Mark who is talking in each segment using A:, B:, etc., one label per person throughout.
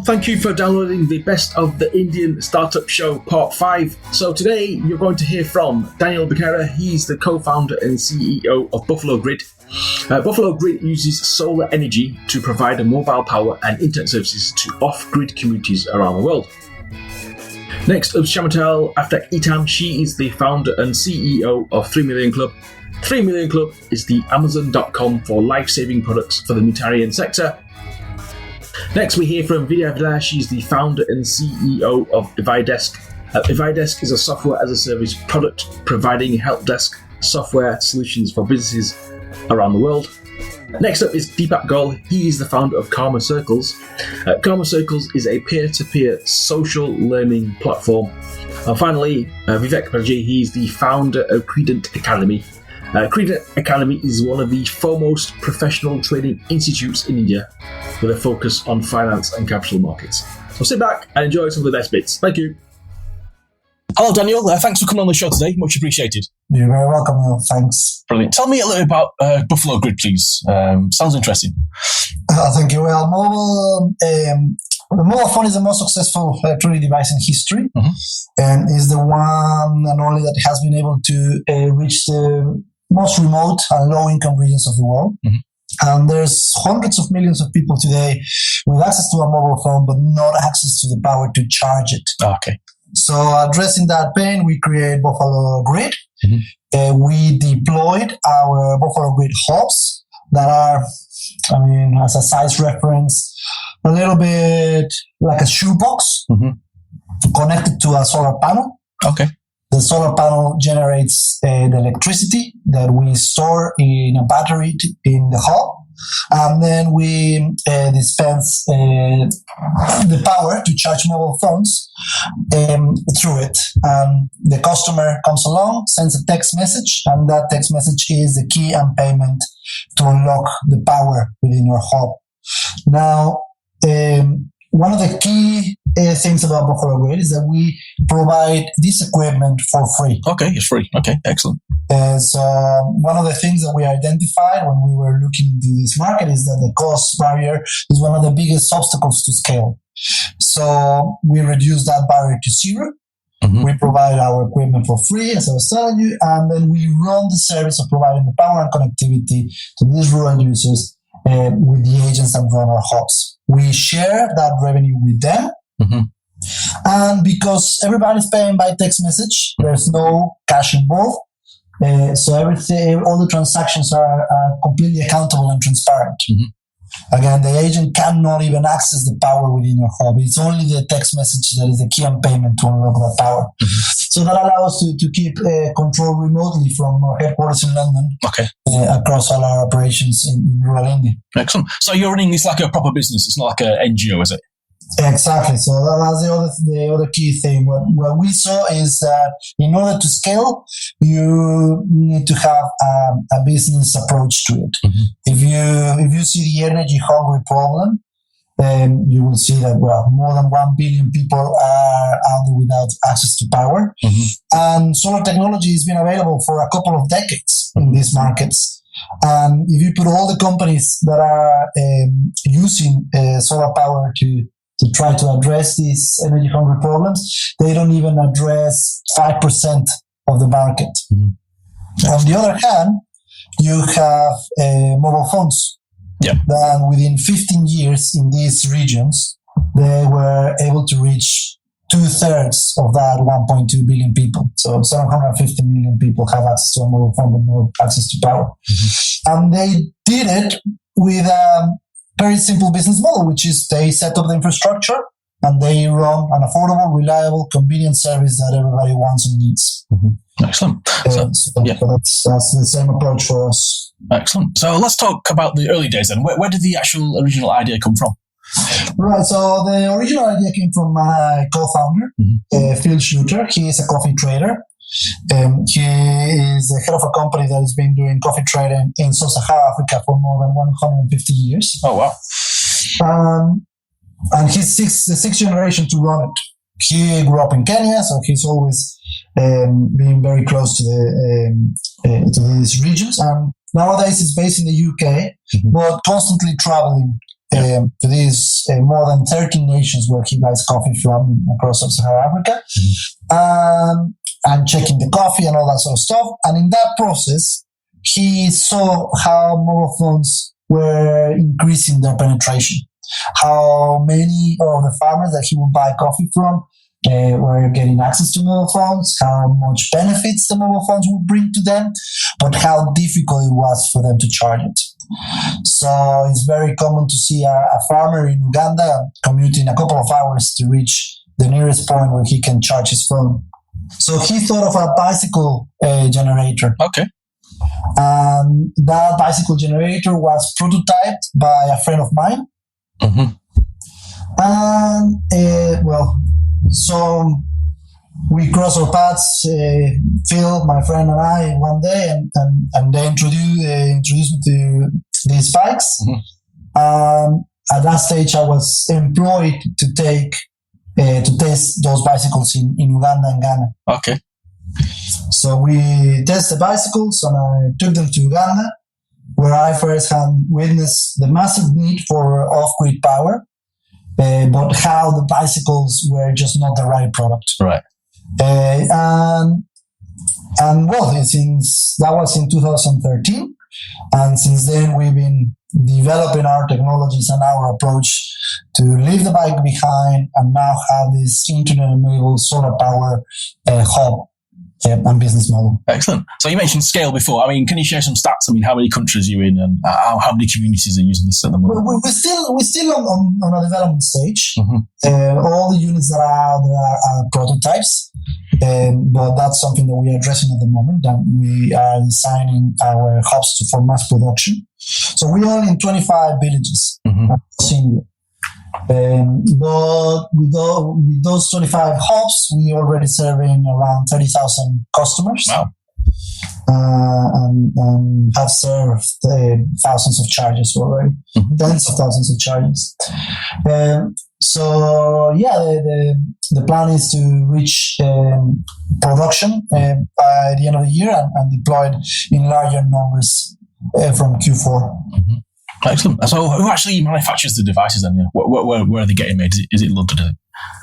A: thank you for downloading the Best of the Indian Startup Show Part 5. So today you're going to hear from Daniel Becerra. He's the co-founder and CEO of BuffaloGrid. BuffaloGrid uses solar energy to provide mobile power and internet services to off-grid communities around the world. Next up, Shamatel Aftak-Itam. She is the founder and CEO of 3 Million Club. 3 Million Club is the Amazon.com for life-saving products for the humanitarian sector. Next, we hear from Vidya Vidar. She's the founder and CEO of Evidesk. Evidesk is a software-as-a-service product providing help desk software solutions for businesses around the world. Next up is Deepak Goel. He is the founder of Karma Circles. Karma Circles is a peer-to-peer social learning platform. And finally, Vivek Banerjee. He is the founder of Credent Academy. Credent Academy is one of the foremost professional training institutes in India with a focus on finance and capital markets. So sit back and enjoy some of the best bits. Thank you. Hello, Daniel. Thanks for coming on the show today. Much appreciated.
B: You're very welcome, Neil. Thanks.
A: Brilliant. Tell me a little about BuffaloGrid, please. Sounds interesting.
B: Thank you. Well, the mobile phone is the most successful electronic device in history, and is the one and only that has been able to reach the most remote and low-income regions of the world. And there's hundreds of millions of people today with access to a mobile phone, but not access to the power to charge it.
A: Okay.
B: So addressing that pain, we create BuffaloGrid. We deployed our BuffaloGrid hubs that are, as a size reference, a little bit like a shoebox connected to a solar panel. Okay. The solar panel generates the electricity that we store in a battery in the hub, and then we dispense the power to charge mobile phones through it. The customer comes along, sends a text message, and that text message is the key and payment to unlock the power within your hub. Now, one of the key things about BuffaloGrid is that we provide this equipment for free.
A: Okay, it's free. Okay, excellent.
B: So one of the things that we identified when we were looking into this market is that the cost barrier is one of the biggest obstacles to scale. So we reduce that barrier to zero. We provide our equipment for free, as I was telling you, and then we run the service of providing the power and connectivity to these rural users with the agents that run our hubs. We share that revenue with them. And because everybody's paying by text message, there's no cash involved. So all the transactions are completely accountable and transparent. Again, the agent cannot even access the power within your hub. It's only the text message that is the key and payment to unlock that power. So that allows us to keep control remotely from our headquarters in London across all our operations in rural India.
A: Excellent. So you're running this like a proper business. It's not like an NGO, is it?
B: Exactly. So that's the other key thing. What we saw is that in order to scale, you need to have a business approach to it. If you see the energy hungry problem, then you will see that, more than 1 billion people are out there without access to power. And solar technology has been available for a couple of decades in these markets. And if you put all the companies that are using solar power to try to address these energy hungry problems, they don't even address 5% of the market. On the other hand, you have mobile phones. Then within 15 years in these regions, they were able to reach 2/3 of that 1.2 billion people. So 750 million people have access to a mobile phone but no access to power. And they did it with a very simple business model, which is they set up the infrastructure and they run an affordable, reliable, convenient service that everybody wants and needs.
A: Excellent.
B: So that's the same approach for us.
A: Excellent. So let's talk about the early days then. Where did the actual original idea come from?
B: Right. So the original idea came from my co-founder, Phil Schluter. He is a coffee trader. He is the head of a company that has been doing coffee trading in Sub-Saharan Africa for more than 150 years.
A: Oh, wow.
B: And he's the sixth generation to run it. He grew up in Kenya, so he's always been very close to these regions. And nowadays he's based in the UK, but constantly traveling to these more than 13 nations where he buys coffee from across sub-Saharan Africa, and checking the coffee and all that sort of stuff. And in that process, he saw how mobile phones were increasing their penetration, how many of the farmers that he would buy coffee from were getting access to mobile phones, how much benefits the mobile phones would bring to them, but how difficult it was for them to charge it. So it's very common to see a farmer in Uganda commuting a couple of hours to reach the nearest point where he can charge his phone. So he thought of a bicycle generator.
A: Okay.
B: That bicycle generator was prototyped by a friend of mine. And, so we crossed our paths, Phil, my friend, and I, one day, and they introduced me to these bikes. At that stage, I was employed to test those bicycles in Uganda and Ghana.
A: Okay.
B: So we tested bicycles, and I took them to Uganda, where I firsthand witnessed the massive need for off-grid power, but how the bicycles were just not the right product.
A: Right.
B: Since that was in 2013, and since then we've been developing our technologies and our approach to leave the bike behind and now have this internet-enabled solar power hub and business model.
A: Excellent. So you mentioned scale before. I mean, can you share some stats? I mean, how many countries are you in, and how many communities are using this at the moment?
B: We're still on a development stage. All the units that are there are prototypes, but that's something that we are addressing at the moment. And we are designing our hubs for mass production. So we are in 25 villages across India. But with those 25 hubs, we already serving around 30,000 customers.
A: Wow.
B: And have served thousands of charges already, tens of thousands of charges. The plan is to reach production by the end of the year and deployed in larger numbers from Q4.
A: Excellent. So who actually manufactures the devices then? Yeah? Where are they getting made? Is it London?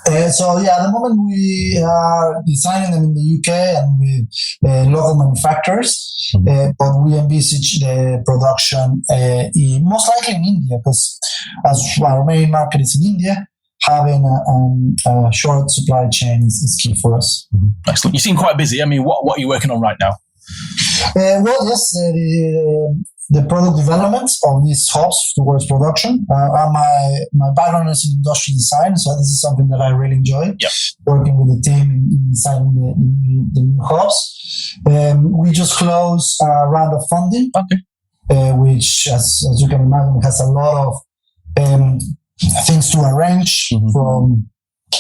B: At the moment we are designing them in the UK and with local manufacturers, but we envisage the production most likely in India, because as our main market is in India, having a short supply chain is key for us.
A: Excellent. You seem quite busy. I mean, what are you working on right now?
B: The product development of these hubs towards production. My background is in industrial design, so this is something that I really enjoy. Working with the team in designing the new hubs. We just closed a round of funding, which, as you can imagine, has a lot of things to arrange, from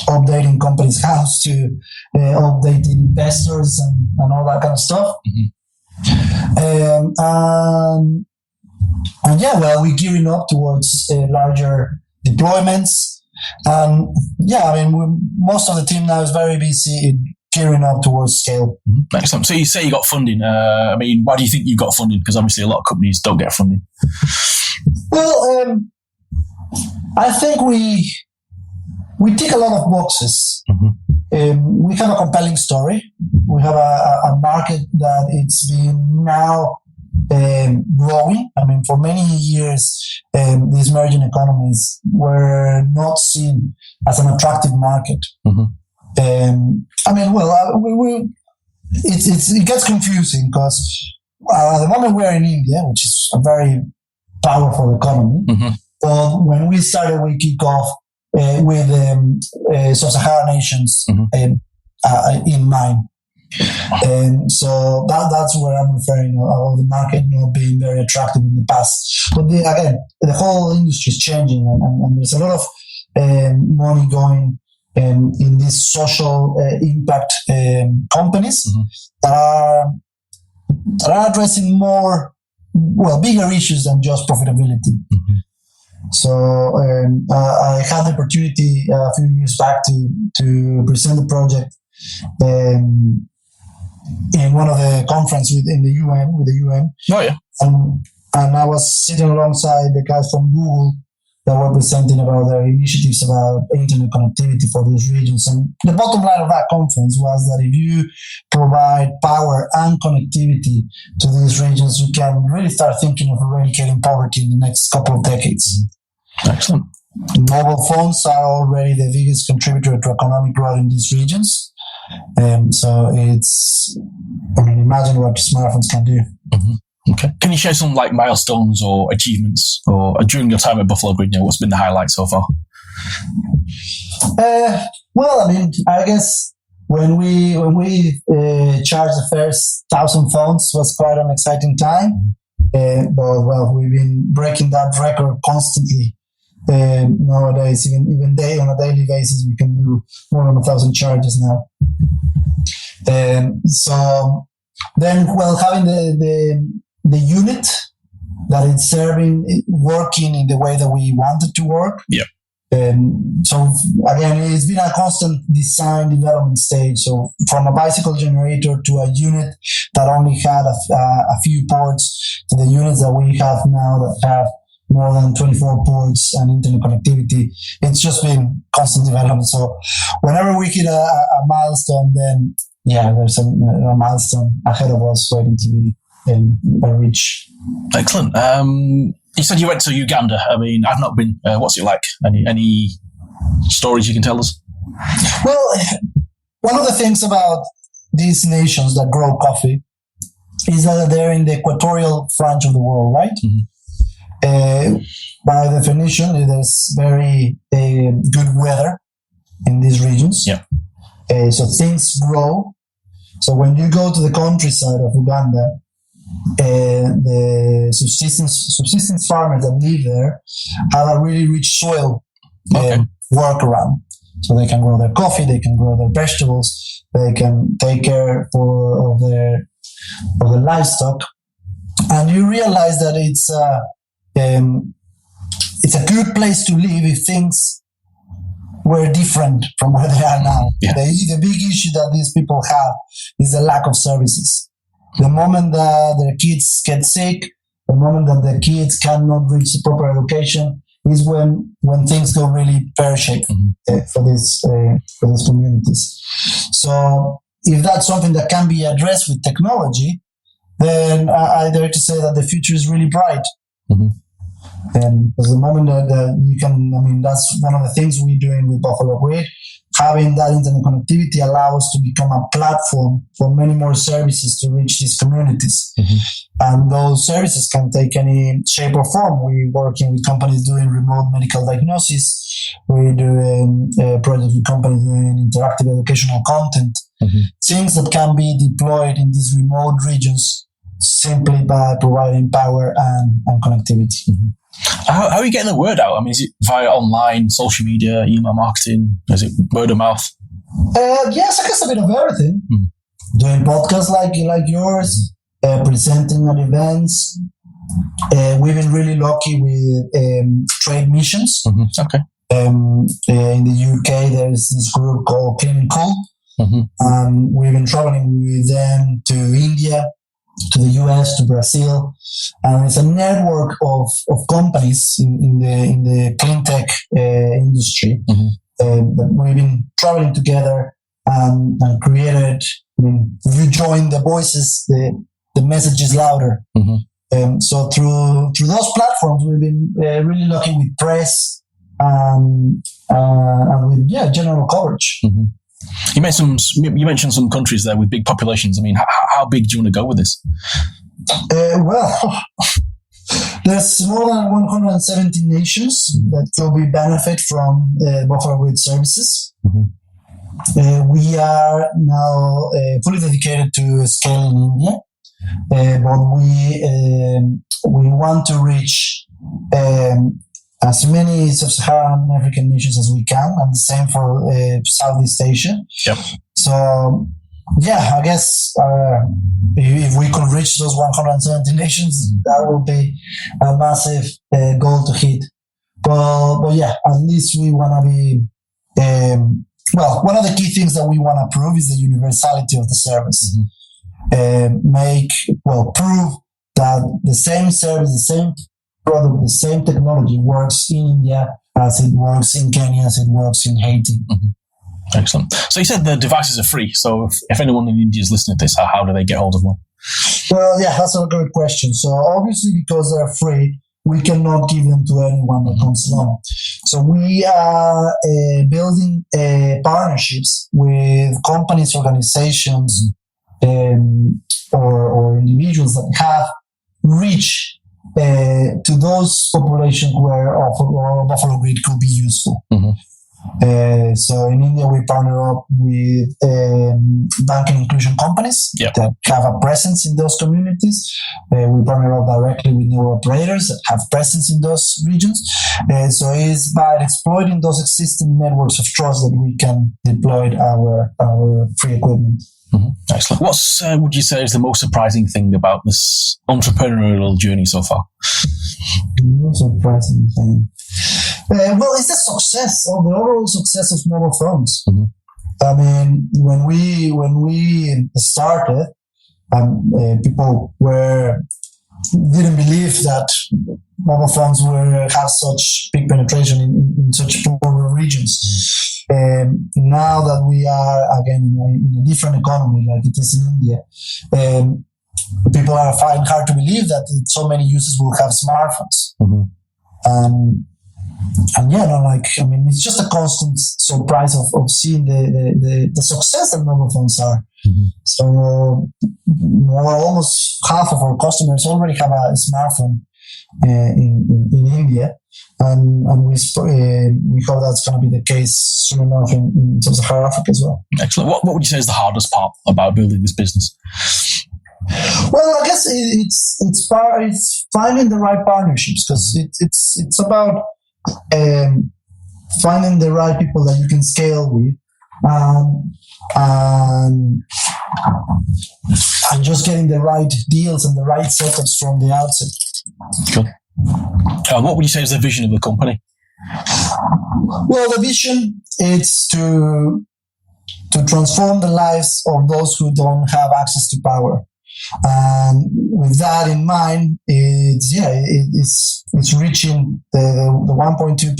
B: updating company's house to updating investors and all that kind of stuff. We're gearing up towards larger deployments. Most of the team now is very busy in gearing up towards scale.
A: Excellent. So you say you got funding. Why do you think you got funding? Because obviously a lot of companies don't get funding.
B: Well, I think we tick a lot of boxes. We have a compelling story. We have a market that it's been now growing. I mean, for many years, these emerging economies were not seen as an attractive market. It gets confusing because at the moment we're in India, which is a very powerful economy. But when we started, we kick off with sub-Saharan nations in mind. So that's where I'm referring of the market not being very attractive in the past. But the whole industry is changing, and there's a lot of money going in these social impact companies that are addressing bigger issues than just profitability. So I had the opportunity a few years back to present the project in one of the conferences with the UN.
A: Oh yeah.
B: And I was sitting alongside the guys from Google that were presenting about their initiatives about internet connectivity for these regions. And the bottom line of that conference was that if you provide power and connectivity to these regions, you can really start thinking of eradicating poverty in the next couple of decades.
A: Excellent.
B: Mobile phones are already the biggest contributor to economic growth in these regions. So imagine what smartphones can do.
A: Mm-hmm. Okay. Can you share some milestones or achievements or during your time at BuffaloGrid? What's been the highlight so far?
B: I guess when we charged the first 1,000 phones was quite an exciting time. But we've been breaking that record constantly. Nowadays, even on a daily basis, we can do more than 1,000 charges now. So then, having the unit that it's serving, working in the way that we want it to work.
A: Yeah.
B: So again, it's been a constant design development stage. So from a bicycle generator to a unit that only had a few ports to the units that we have now that have more than 24 ports and internet connectivity, it's just been constant development. So whenever we hit a milestone, then there's a milestone ahead of us waiting to be reached.
A: Excellent. You said you went to Uganda. I mean, I've not been. What's it like? Any stories you can tell us?
B: Well, one of the things about these nations that grow coffee is that they're in the equatorial fringe of the world, right? Mm-hmm. By definition, there's very good weather in these regions.
A: Yeah.
B: So things grow. So when you go to the countryside of Uganda, the subsistence farmers that live there have a really rich soil workaround. So they can grow their coffee, they can grow their vegetables, they can take care of the livestock, and you realize that it's a good place to live if things were different from where they are now. Yeah. The big issue that these people have is the lack of services. The moment that their kids get sick, the moment that the kids cannot reach the proper education, is when things go really pear-shaped for these communities. So if that's something that can be addressed with technology, then I dare to say that the future is really bright. Mm-hmm. And because the moment that you can, that's one of the things we're doing with BuffaloGrid. Having that internet connectivity allows us to become a platform for many more services to reach these communities. Mm-hmm. And those services can take any shape or form. We're working with companies doing remote medical diagnosis. We're doing projects with companies doing interactive educational content. Mm-hmm. Things that can be deployed in these remote regions simply by providing power and connectivity. Mm-hmm.
A: How are you getting the word out? Is it via online, social media, email marketing? Is it word of mouth?
B: Yes, I guess a bit of everything. Mm. Doing podcasts like yours, presenting at events. We've been really lucky with trade missions. Mm-hmm.
A: Okay.
B: In the UK, there's this group called Clean and Cool. Mm-hmm. We've been traveling with them to India, to the US, to Brazil, and it's a network of companies in the clean tech industry that we've been traveling together and created. If you join the voices, the message is louder. Mm-hmm. So through those platforms, we've been really lucky with press and with general coverage. Mm-hmm.
A: You mentioned some countries there with big populations. How big do you want to go with this?
B: There's more than 170 nations that will benefit from BuffaloGrid services. Mm-hmm. We are now fully dedicated to scale in India, but we want to reach as many sub-Saharan African nations as we can, and the same for Southeast Asia.
A: Yep.
B: So, I guess if we could reach those 170 nations, that would be a massive goal to hit. But at least we want to be... one of the key things that we want to prove is the universality of the service. Mm-hmm. Prove that the same service, the same product, the same technology works in India as it works in Kenya, as it works in Haiti.
A: Excellent. So you said the devices are free. So if anyone in India is listening to this, how do they get hold of one?
B: Well, yeah, that's a good question. So obviously, because they're free, we cannot give them to anyone that comes along. So we are building partnerships with companies, organizations, or individuals that have reach to those populations where BuffaloGrid could be useful. So in India, we partner up with banking inclusion companies that have a presence in those communities. We partner up directly with new operators that have presence in those regions. So it's by exploiting those existing networks of trust that we can deploy our free equipment.
A: Excellent. What's would you say is the most surprising thing about this entrepreneurial journey so far?
B: The most surprising thing. Well, it's the success of the overall success of mobile phones. I mean, when we started, people didn't believe that mobile phones have such big penetration in such poor regions. Now that we are again in a different economy, like it is in India, people are finding hard to believe that so many users will have smartphones. And it's just a constant surprise of seeing the success that mobile phones are. So almost half of our customers already have a smartphone in India, and we hope that's going to be the case soon enough in Sub-Saharan Africa as well.
A: Excellent. What would you say is the hardest part about building this business?
B: Well, I guess it's finding the right partnerships, because it's about finding the right people that you can scale with, and just getting the right deals and the right setups from the outset.
A: Cool. What would you say is the vision of the company?
B: Well, the vision is to transform the lives of those who don't have access to power. And with that in mind, it's reaching the 1.2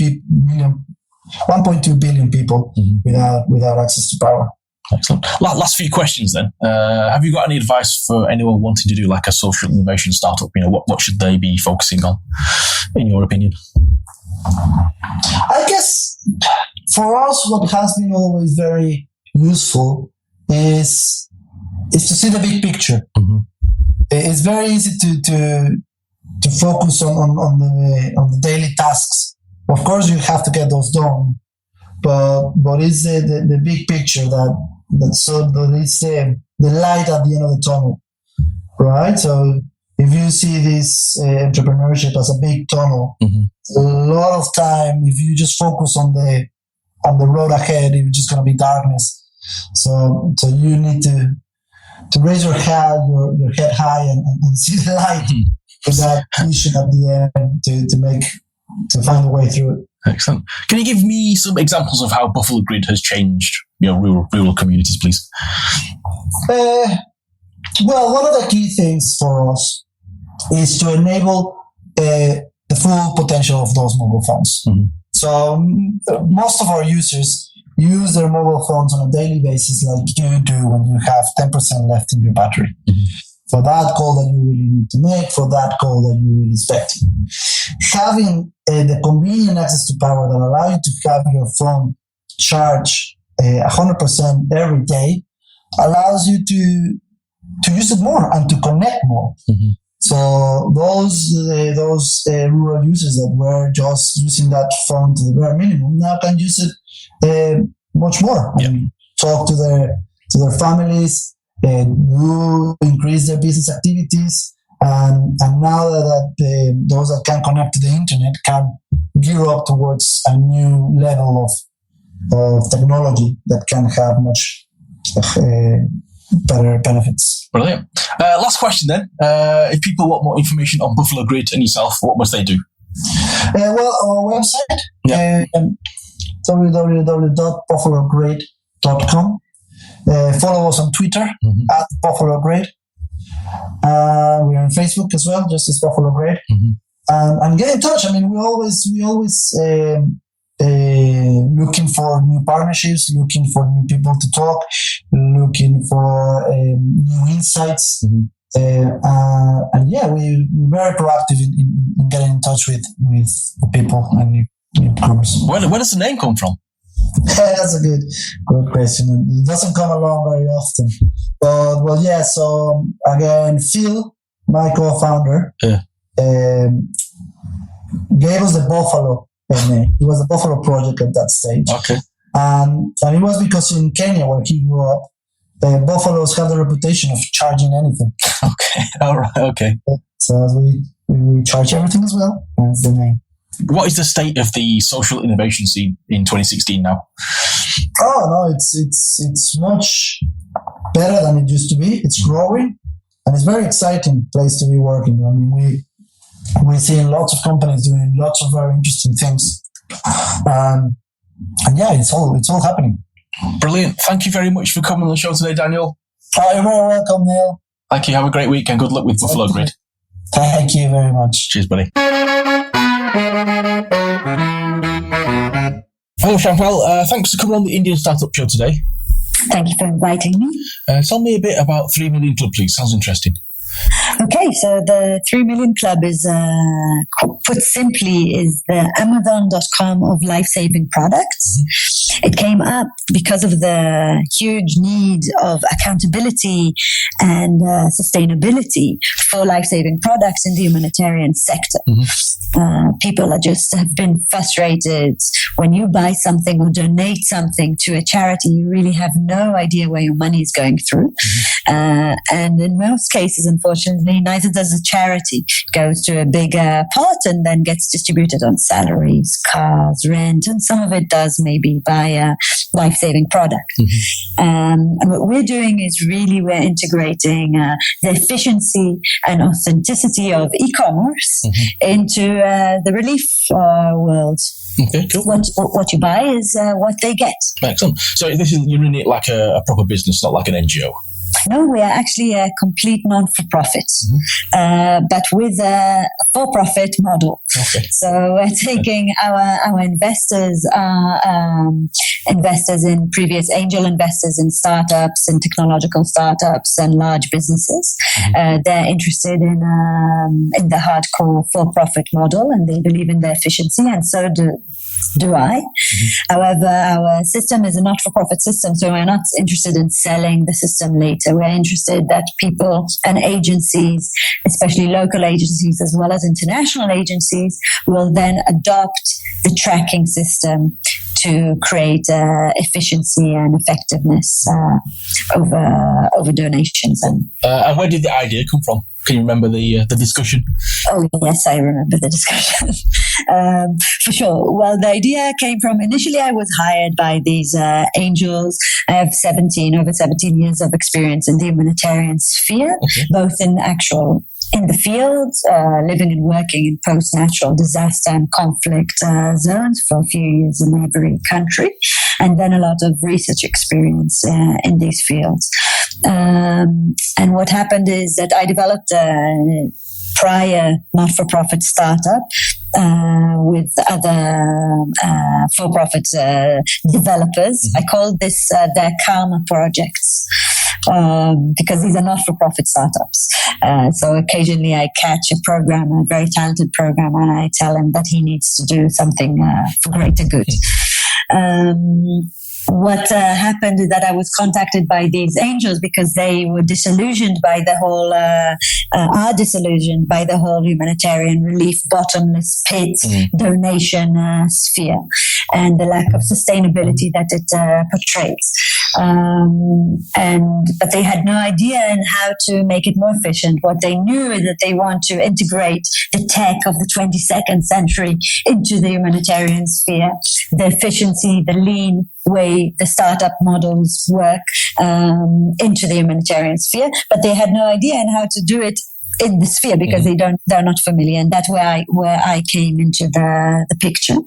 B: billion people without access to power.
A: Excellent. Last few questions then. Have you got any advice for anyone wanting to do like a social innovation startup? What should they be focusing on, in your opinion?
B: I guess for us, what has been always very useful is to see the big picture. It's very easy to focus on the daily tasks. Of course, you have to get those done, but it's the big picture that is the light at the end of the tunnel, right? So if you see this entrepreneurship as a big tunnel, a lot of time, if you just focus on the road ahead, it's just going to be darkness. So you need to raise your head high and see the light with that vision at the end to find a way through it.
A: Excellent. Can you give me some examples of how BuffaloGrid has changed rural communities, please?
B: Well, one of the key things for us is to enable the full potential of those mobile phones. So most of our users use their mobile phones on a daily basis, like you do when you have 10% left in your battery. For that call that you really need to make, for that call that you really expect. Having the convenient access to power that allow you to have your phone charge 100% every day allows you to use it more and to connect more. So those rural users that were just using that phone to the bare minimum now can use it much more. And talk to their families, who increase their business activities, and now that those that can connect to the internet can gear up towards a new level of technology that can have much better benefits.
A: Brilliant. Last question then. If people want more information on BuffaloGrid and yourself, what must they do?
B: Well, our website, www.BuffaloGrid.com. Follow us on Twitter at BuffaloGrid. We're on Facebook as well, just as BuffaloGrid. and get in touch. I mean, we always looking for new partnerships, looking for new people to talk, looking for new insights.
A: Mm-hmm.
B: And yeah, we're very proactive in getting in touch with the people and newcomers.
A: Where does the name come from?
B: That's a good question. It doesn't come along very often. But, well, yeah, so again, Phil, my co-founder, gave us the Buffalo name. It was the Buffalo project at that stage.
A: Okay.
B: And it was because in Kenya, where he grew up, buffaloes have the reputation of charging anything.
A: Okay, all right, okay.
B: So we charge everything as well. That's the name.
A: What is the state of the social innovation scene in 2016 now?
B: Oh no, it's much better than it used to be. It's growing, and it's a very exciting place to be working. I mean, we're seeing lots of companies doing lots of very interesting things, and yeah, it's all happening.
A: Brilliant. Thank you very much for coming on the show today, Daniel.
B: Oh, you're very welcome, Neil.
A: Thank you. Have a great week and good luck with BuffaloGrid.
B: Thank you very much.
A: Cheers, buddy. Hello, Chantal. Thanks for coming on the Indian Startup Show today.
C: Thank you for inviting me.
A: Tell me a bit about 3 Million Club, please. Sounds interesting.
C: Okay, so the 3 Million Club is, put simply, is the Amazon.com of life-saving products. Mm-hmm. It came up because of the huge need of accountability and sustainability for life-saving products in the humanitarian sector. Mm-hmm. People have been frustrated. When you buy something or donate something to a charity, you really have no idea where your money is going through. Mm-hmm. And in most cases, unfortunately, neither does the charity. It goes to a bigger pot and then gets distributed on salaries, cars, rent, and some of it does maybe buy a life-saving product. Mm-hmm. And what we're doing is we're integrating the efficiency and authenticity of e-commerce mm-hmm. into the relief world.
A: Okay, cool.
C: What you buy is what they get.
A: Excellent. So you're running it like a proper business, not like an NGO.
C: No, we are actually a complete non-for-profit, mm-hmm. But with a for-profit model. Okay. So we're taking our investors, investors in previous angel investors in startups and technological startups and large businesses. Mm-hmm. They're interested in the hardcore for-profit model, and they believe in the efficiency, and so do I. Mm-hmm. However, our system is a not-for-profit system, so we're not interested in selling the system later. We're interested that people and agencies, especially local agencies as well as international agencies, will then adopt the tracking system to create efficiency and effectiveness over donations. And
A: where did the idea come from? Can you remember the discussion?
C: Oh, yes, I remember the discussion. For sure. Well, the idea came from, initially I was hired by these angels. I have over 17 years of experience in the humanitarian sphere, okay. Both in the field, living and working in post-natural disaster and conflict zones for a few years in every country, and then a lot of research experience in these fields. And what happened is that I developed a prior not-for-profit startup with other for-profit developers. Mm-hmm. I called this their Karma projects. Because these are not-for-profit startups. So occasionally I catch a very talented programmer, and I tell him that he needs to do something for greater good. What happened is that I was contacted by these angels because they were disillusioned by the whole, are disillusioned by the whole humanitarian relief bottomless pit donation sphere and the lack of sustainability that it portrays. But they had no idea in how to make it more efficient. What they knew is that they want to integrate the tech of the 22nd century into the humanitarian sphere, the efficiency, the lean way the startup models work into the humanitarian sphere, but they had no idea in how to do it in the sphere because they're not familiar, and that's where I came into the picture.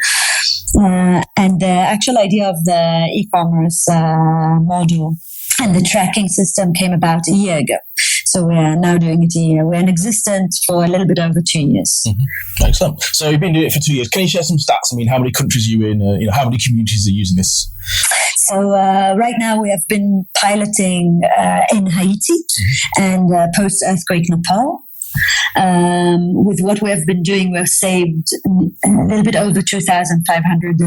C: And the actual idea of the e-commerce model and the tracking system came about a year ago. So we are now doing it a year. We're in existence for a little bit over 2 years.
A: Excellent. So you've been doing it for 2 years. Can you share some stats? I mean, how many countries are you in? How many communities are using this?
C: So right now we have been piloting in Haiti and post-earthquake Nepal. With what we have been doing, we've saved a little bit over 2,500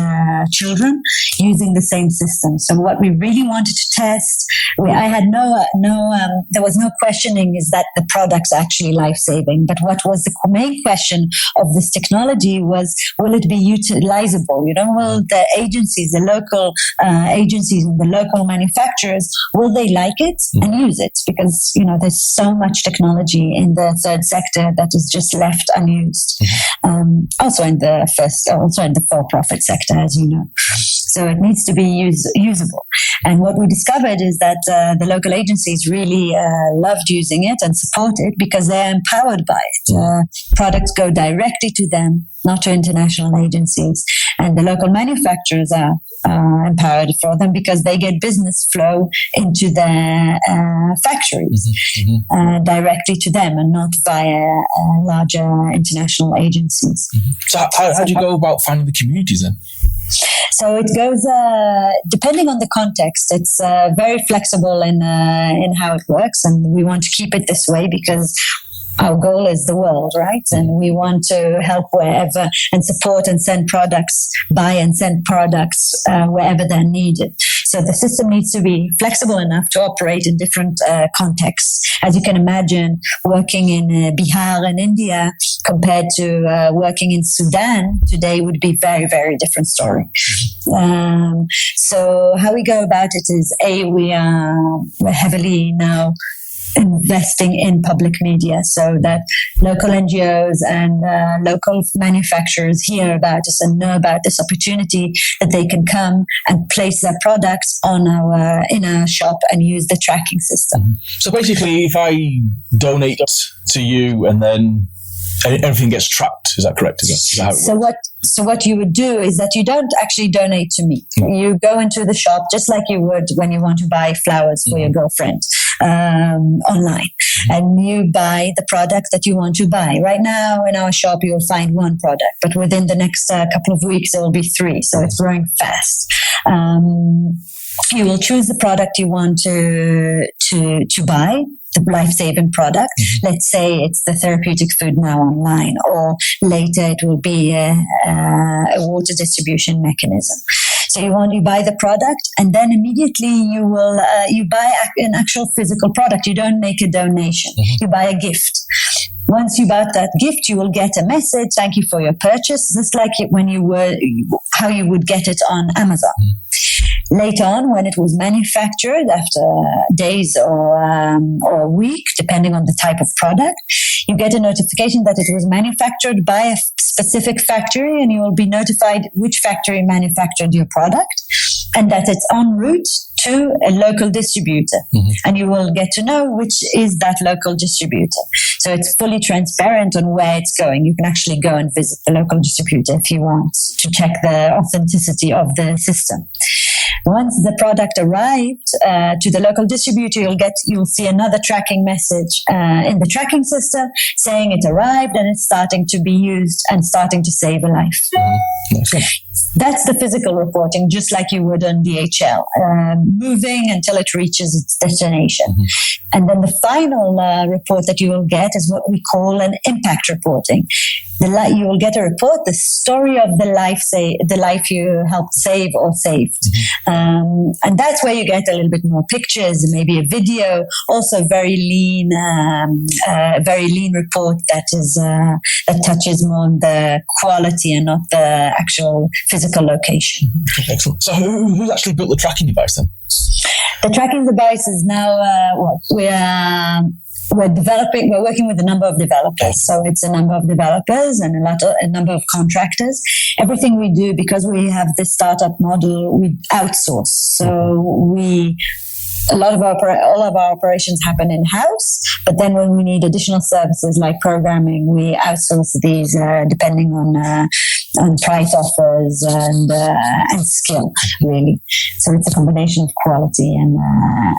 C: children using the same system. So what we really wanted to test, there was no questioning is that the product's actually life-saving. But what was the main question of this technology was, will it be utilizable? Will the agencies, the local agencies and the local manufacturers, will they like it and use it? Because, there's so much technology in the third sector that is just left unused. Also in the for-profit sector, as you know. So it needs to be usable. And what we discovered is that the local agencies really loved using it and support it because they're empowered by it. Products go directly to them, not to international agencies. And the local manufacturers are empowered for them because they get business flow into their factories directly to them and not via larger international agencies.
A: So how do you go about finding the communities then?
C: So it goes, depending on the context, it's very flexible in how it works. And we want to keep it this way because our goal is the world, right? And we want to help wherever and support and send products, buy and send products wherever they're needed. So the system needs to be flexible enough to operate in different contexts. As you can imagine, working in Bihar in India compared to working in Sudan today would be very, very different story. So how we go about it is, we're heavily now investing in public media so that local NGOs and local manufacturers hear about us and know about this opportunity that they can come and place their products in our shop and use the tracking system.
A: So basically, if I donate to you and then everything gets tracked, is that correct? Is that how it works?
C: So what you would do is that you don't actually donate to me. You go into the shop just like you would when you want to buy flowers for your girlfriend online. And you buy the product that you want to buy. Right now in our shop, you will find one product, but within the next couple of weeks, there will be 3. So it's growing fast. You will choose the product you want to buy, the life-saving product. Let's say it's the therapeutic food now online, or later it will be a water distribution mechanism. So you buy the product, and then immediately you buy an actual physical product. You don't make a donation. You buy a gift. Once you bought that gift, you will get a message, thank you for your purchase, just like how you would get it on Amazon. Later on, when it was manufactured, after days or a week, depending on the type of product, you get a notification that it was manufactured by a specific factory, and you will be notified which factory manufactured your product and that it's en route to a local distributor. And you will get to know which is that local distributor. So it's fully transparent on where it's going. You can actually go and visit the local distributor if you want to check the authenticity of the system. Once the product arrived to the local distributor, you'll see another tracking message in the tracking system saying it arrived and it's starting to be used and starting to save a life. That's the physical reporting, just like you would on DHL, moving until it reaches its destination. And then the final report that you will get is what we call an impact reporting. You will get a report, the story of the life you helped save or saved. And that's where you get a little bit more pictures, maybe a video, also very lean report that touches more on the quality and not the actual physical location.
A: Excellent. So who's actually built the tracking device then?
C: The tracking device is now, we're working with a number of developers. So it's a number of developers and a number of contractors. Everything we do, because we have this startup model, we outsource. So all of our operations happen in-house, but then when we need additional services like programming, we outsource these depending on price offers and skill, really. So it's a combination of quality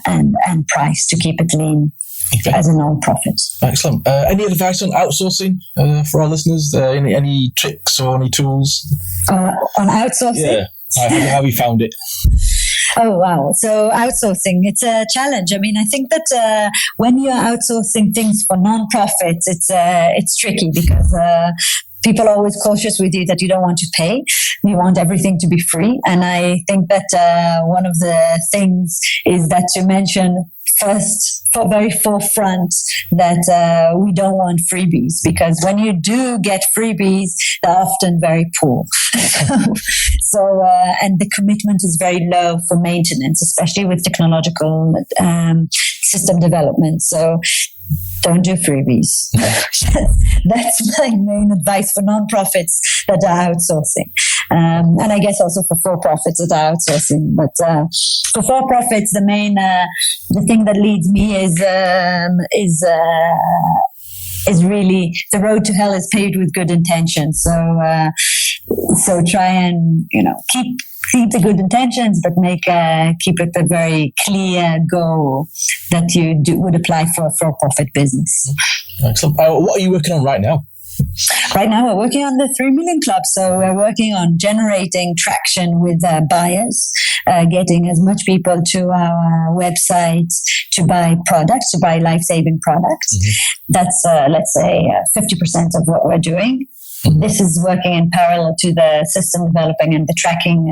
C: and price to keep it lean. as a non-profit.
A: Excellent. Any advice on outsourcing for our listeners? Any tricks or any tools?
C: On outsourcing?
A: Yeah. How have you found it?
C: Oh, wow. So outsourcing, it's a challenge. I mean, I think that when you're outsourcing things for non-profits, it's tricky because people are always cautious with you that you don't want to pay. You want everything to be free. And I think that one of the things is that to mention first, for very forefront, that we don't want freebies, because when you do get freebies, they're often very poor. And the commitment is very low for maintenance, especially with technological system development. So don't do freebies. That's my main advice for non-profits that are outsourcing. And I guess also for for-profits that are outsourcing. But for for-profits, the thing that leads me is really the road to hell is paved with good intentions. So try and keep the good intentions, but keep it a very clear goal that you would apply for a for-profit business.
A: Excellent. What are you working on right now?
C: Right now, we're working on the 3 Million Club. So we're working on generating traction with buyers, getting as much people to our website to buy products, to buy life-saving products. Mm-hmm. That's, let's say, 50% of what we're doing. This is working in parallel to the system developing and the tracking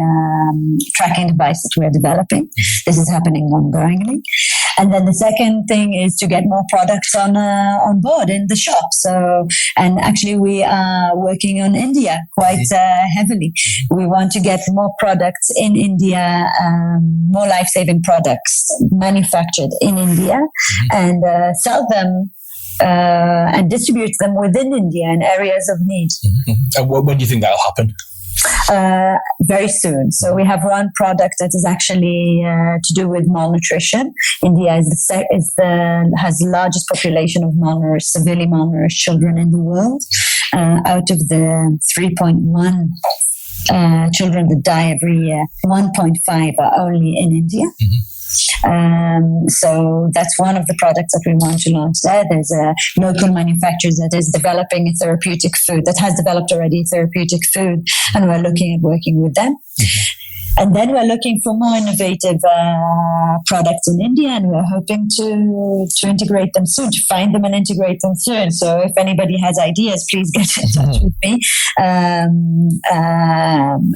C: device that we're developing. This is happening ongoingly. And then the second thing is to get more products on board in the shop. So, and actually we are working on India quite heavily. We want to get more products in India, more life-saving products manufactured in India, and sell them and distribute them within India in areas of need.
A: Mm-hmm. And when do you think that'll happen?
C: Very soon. So we have one product that is actually to do with malnutrition. India has the largest population of severely malnourished children in the world. Out of the 3.1 children that die every year, 1.5 are only in India. So that's one of the products that we want to launch there. There's a local manufacturer that is developing a therapeutic food, that has developed already a therapeutic food, and we're looking at working with them. And then we're looking for more innovative products in India, and we're hoping to integrate them soon, to find them and integrate them soon. So if anybody has ideas, please get in touch with me.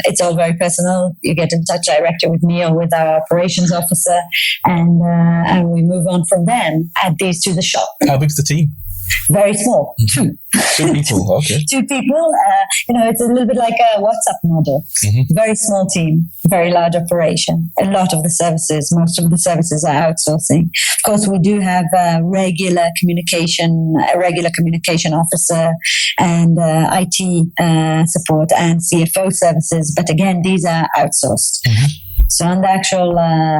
C: It's all very personal. You get in touch directly with me or with our operations officer, and we move on from there and add these to the shop.
A: How big's the team?
C: Very small. Two
A: people, okay.
C: 2 people. It's a little bit like a WhatsApp model. Very small team, very large operation. Most of the services are outsourcing. Of course, we do have a regular communication officer and IT support and CFO services. But again, these are outsourced. So on the actual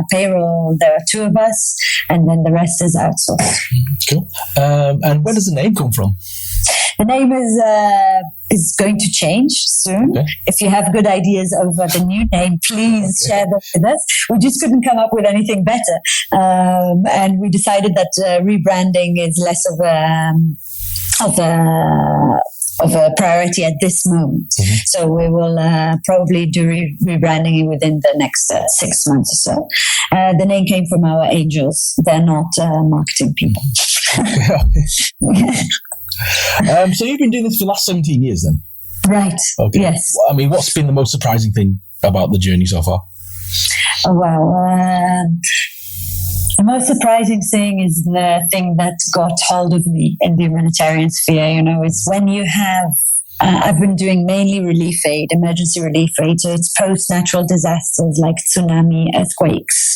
C: payroll, there are 2 of us, and then the rest is outsourced.
A: Cool. And where does the name come from?
C: The name is going to change soon. Okay. If you have good ideas over the new name, please share them with us. We just couldn't come up with anything better. And we decided that rebranding is less of a priority at this moment. So we will probably do rebranding within the next 6 months or so. The name came from our angels. They're not marketing people.
A: So you've been doing this for the last 17 years then?
C: Right. Okay. Yes.
A: I mean, what's been the most surprising thing about the journey so far?
C: Oh, well, the most surprising thing is the thing that got hold of me in the humanitarian sphere, is when you have, I've been doing mainly relief aid, emergency relief aid. So it's post-natural disasters like tsunami, earthquakes,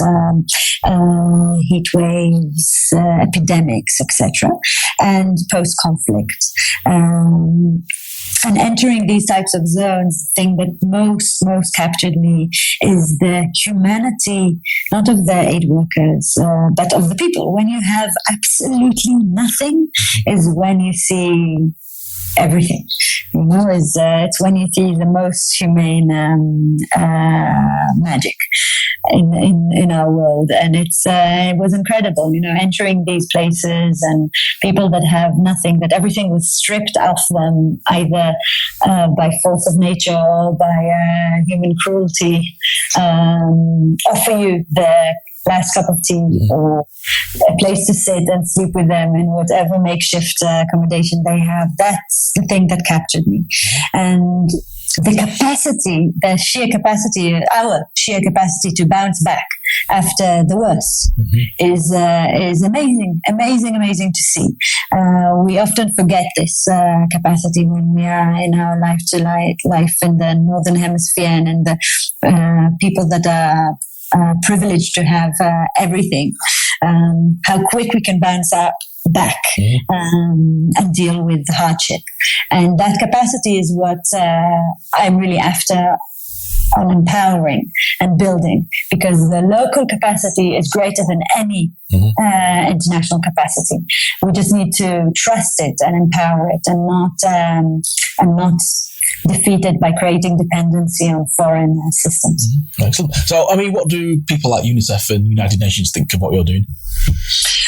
C: heat waves, epidemics, etc., and post-conflict. And entering these types of zones, the thing that most captured me is the humanity, not of the aid workers, but of the people. When you have absolutely nothing is when you see everything. It's when you see the most humane magic. in our world. And it was incredible, entering these places and people that have nothing, that everything was stripped off them, either by force of nature or by human cruelty, offer you their last cup of tea or a place to sit and sleep with them in whatever makeshift accommodation they have. That's the thing that captured me. And the capacity, our sheer capacity to bounce back after the worst is amazing to see. We often forget this capacity when we are in our life in the Northern Hemisphere and in the people that are privileged to have everything, how quick we can bounce back and deal with hardship. And that capacity is what I'm really after on empowering and building, because the local capacity is greater than any international capacity. We just need to trust it and empower it, and not defeat it by creating dependency on foreign systems.
A: Excellent. So, what do people like UNICEF and United Nations think of what you're doing?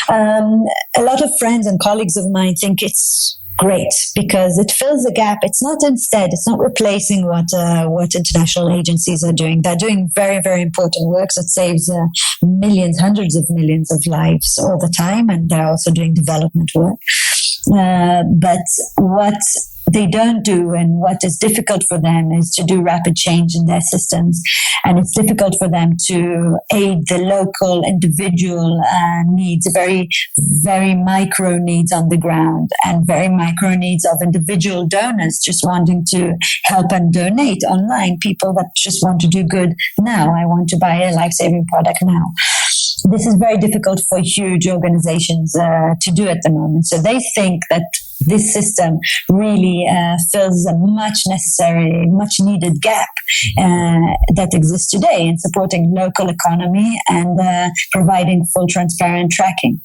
C: A lot of friends and colleagues of mine think it's great because it fills a gap. It's not replacing what international agencies are doing. They're doing very, very important work that saves millions, hundreds of millions of lives all the time, and they're also doing development work. But what they don't do, and what is difficult for them, is to do rapid change in their systems. And it's difficult for them to aid the local individual needs, very, very micro needs on the ground, and very micro needs of individual donors just wanting to help and donate online. People that just want to do good now. I want to buy a life-saving product now. This is very difficult for huge organizations to do at the moment. So they think that this system really fills a much necessary, much needed gap that exists today in supporting local economy and providing full transparent tracking.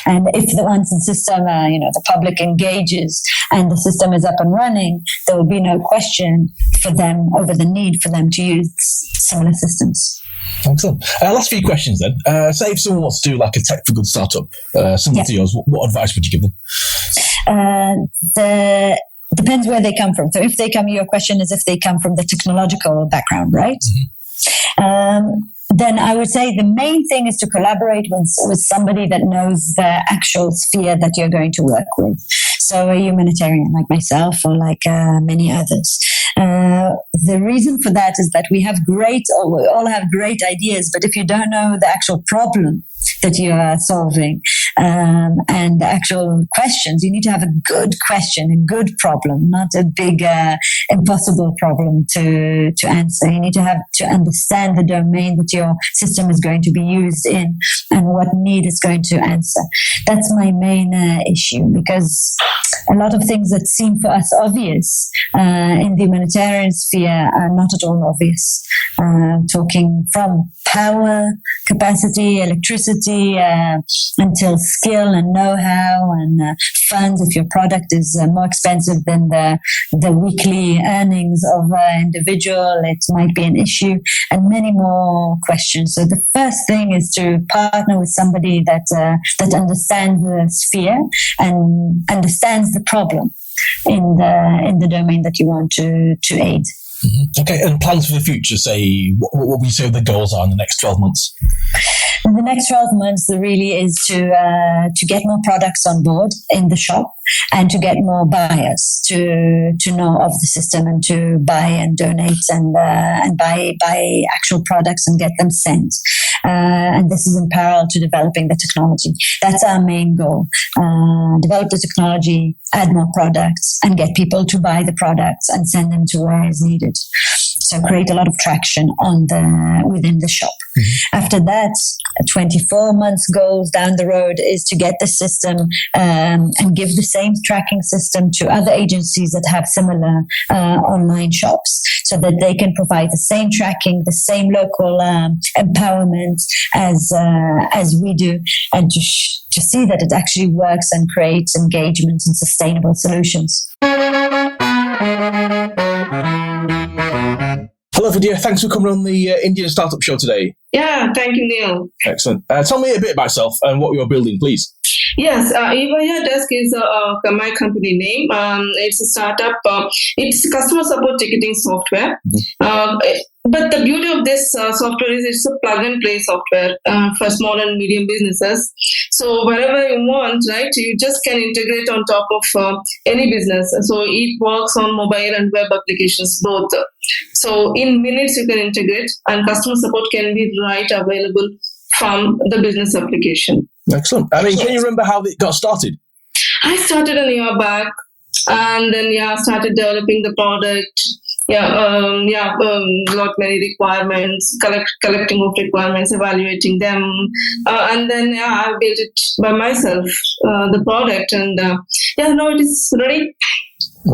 C: And if once the system, the public engages and the system is up and running, there will be no question for them over the need for them to use similar systems.
A: Excellent. Last few questions then. Say if someone wants to do like a tech for good startup, similar to yours, what advice would you give them?
C: Depends where they come from. So if they come, your question is if they come from the technological background, right? Then I would say the main thing is to collaborate with somebody that knows the actual sphere that you're going to work with. So a humanitarian like myself or like many others. The reason for that is that we all have great ideas, but if you don't know the actual problem that you are solving and the actual questions, you need to have a good question, a good problem, not a big impossible problem to answer. You need to understand the domain that your system is going to be used in and what need it's going to answer. That's my main issue, because a lot of things that seem for us obvious in the humanitarian sphere are not at all obvious. Talking from power, capacity, electricity, until skill and know-how and funds. If your product is more expensive than the weekly earnings of an individual, it might be an issue, and many more questions. So the first thing is to partner with somebody that understands the sphere and understands the problem in the domain that you want to aid.
A: Okay, and plans for the future, say, what would you say the goals are in the next 12 months?
C: In the next 12 months, there really is to get more products on board in the shop and to get more buyers to know of the system and to buy and donate and buy actual products and get them sent. And this is in parallel to developing the technology. That's our main goal. Develop the technology, add more products, and get people to buy the products and send them to where is needed. So create a lot of traction within the shop. After that, 24 months goals down the road is to get the system and give the same tracking system to other agencies that have similar online shops, so that they can provide the same tracking, the same local empowerment as we do, and to see that it actually works and creates engagement and sustainable solutions.
A: Hello Perfect, yeah. Thanks for coming on the Indian Startup Show today.
D: Yeah, thank you, Neil.
A: Excellent. Tell me a bit about yourself and what you're building, please.
D: Yes, Evaya Desk is my company name. It's a startup. It's customer support ticketing software. But the beauty of this software is it's a plug-and-play software for small and medium businesses. So wherever you want, right, you just can integrate on top of any business. So it works on mobile and web applications both. So in minutes you can integrate, and customer support can be available from the business application.
A: Excellent. I mean, can you remember how it got started?
D: I started a year back, and then started developing the product. Lot many requirements, collecting of requirements, evaluating them, and then I built it by myself, the product, and now it is ready.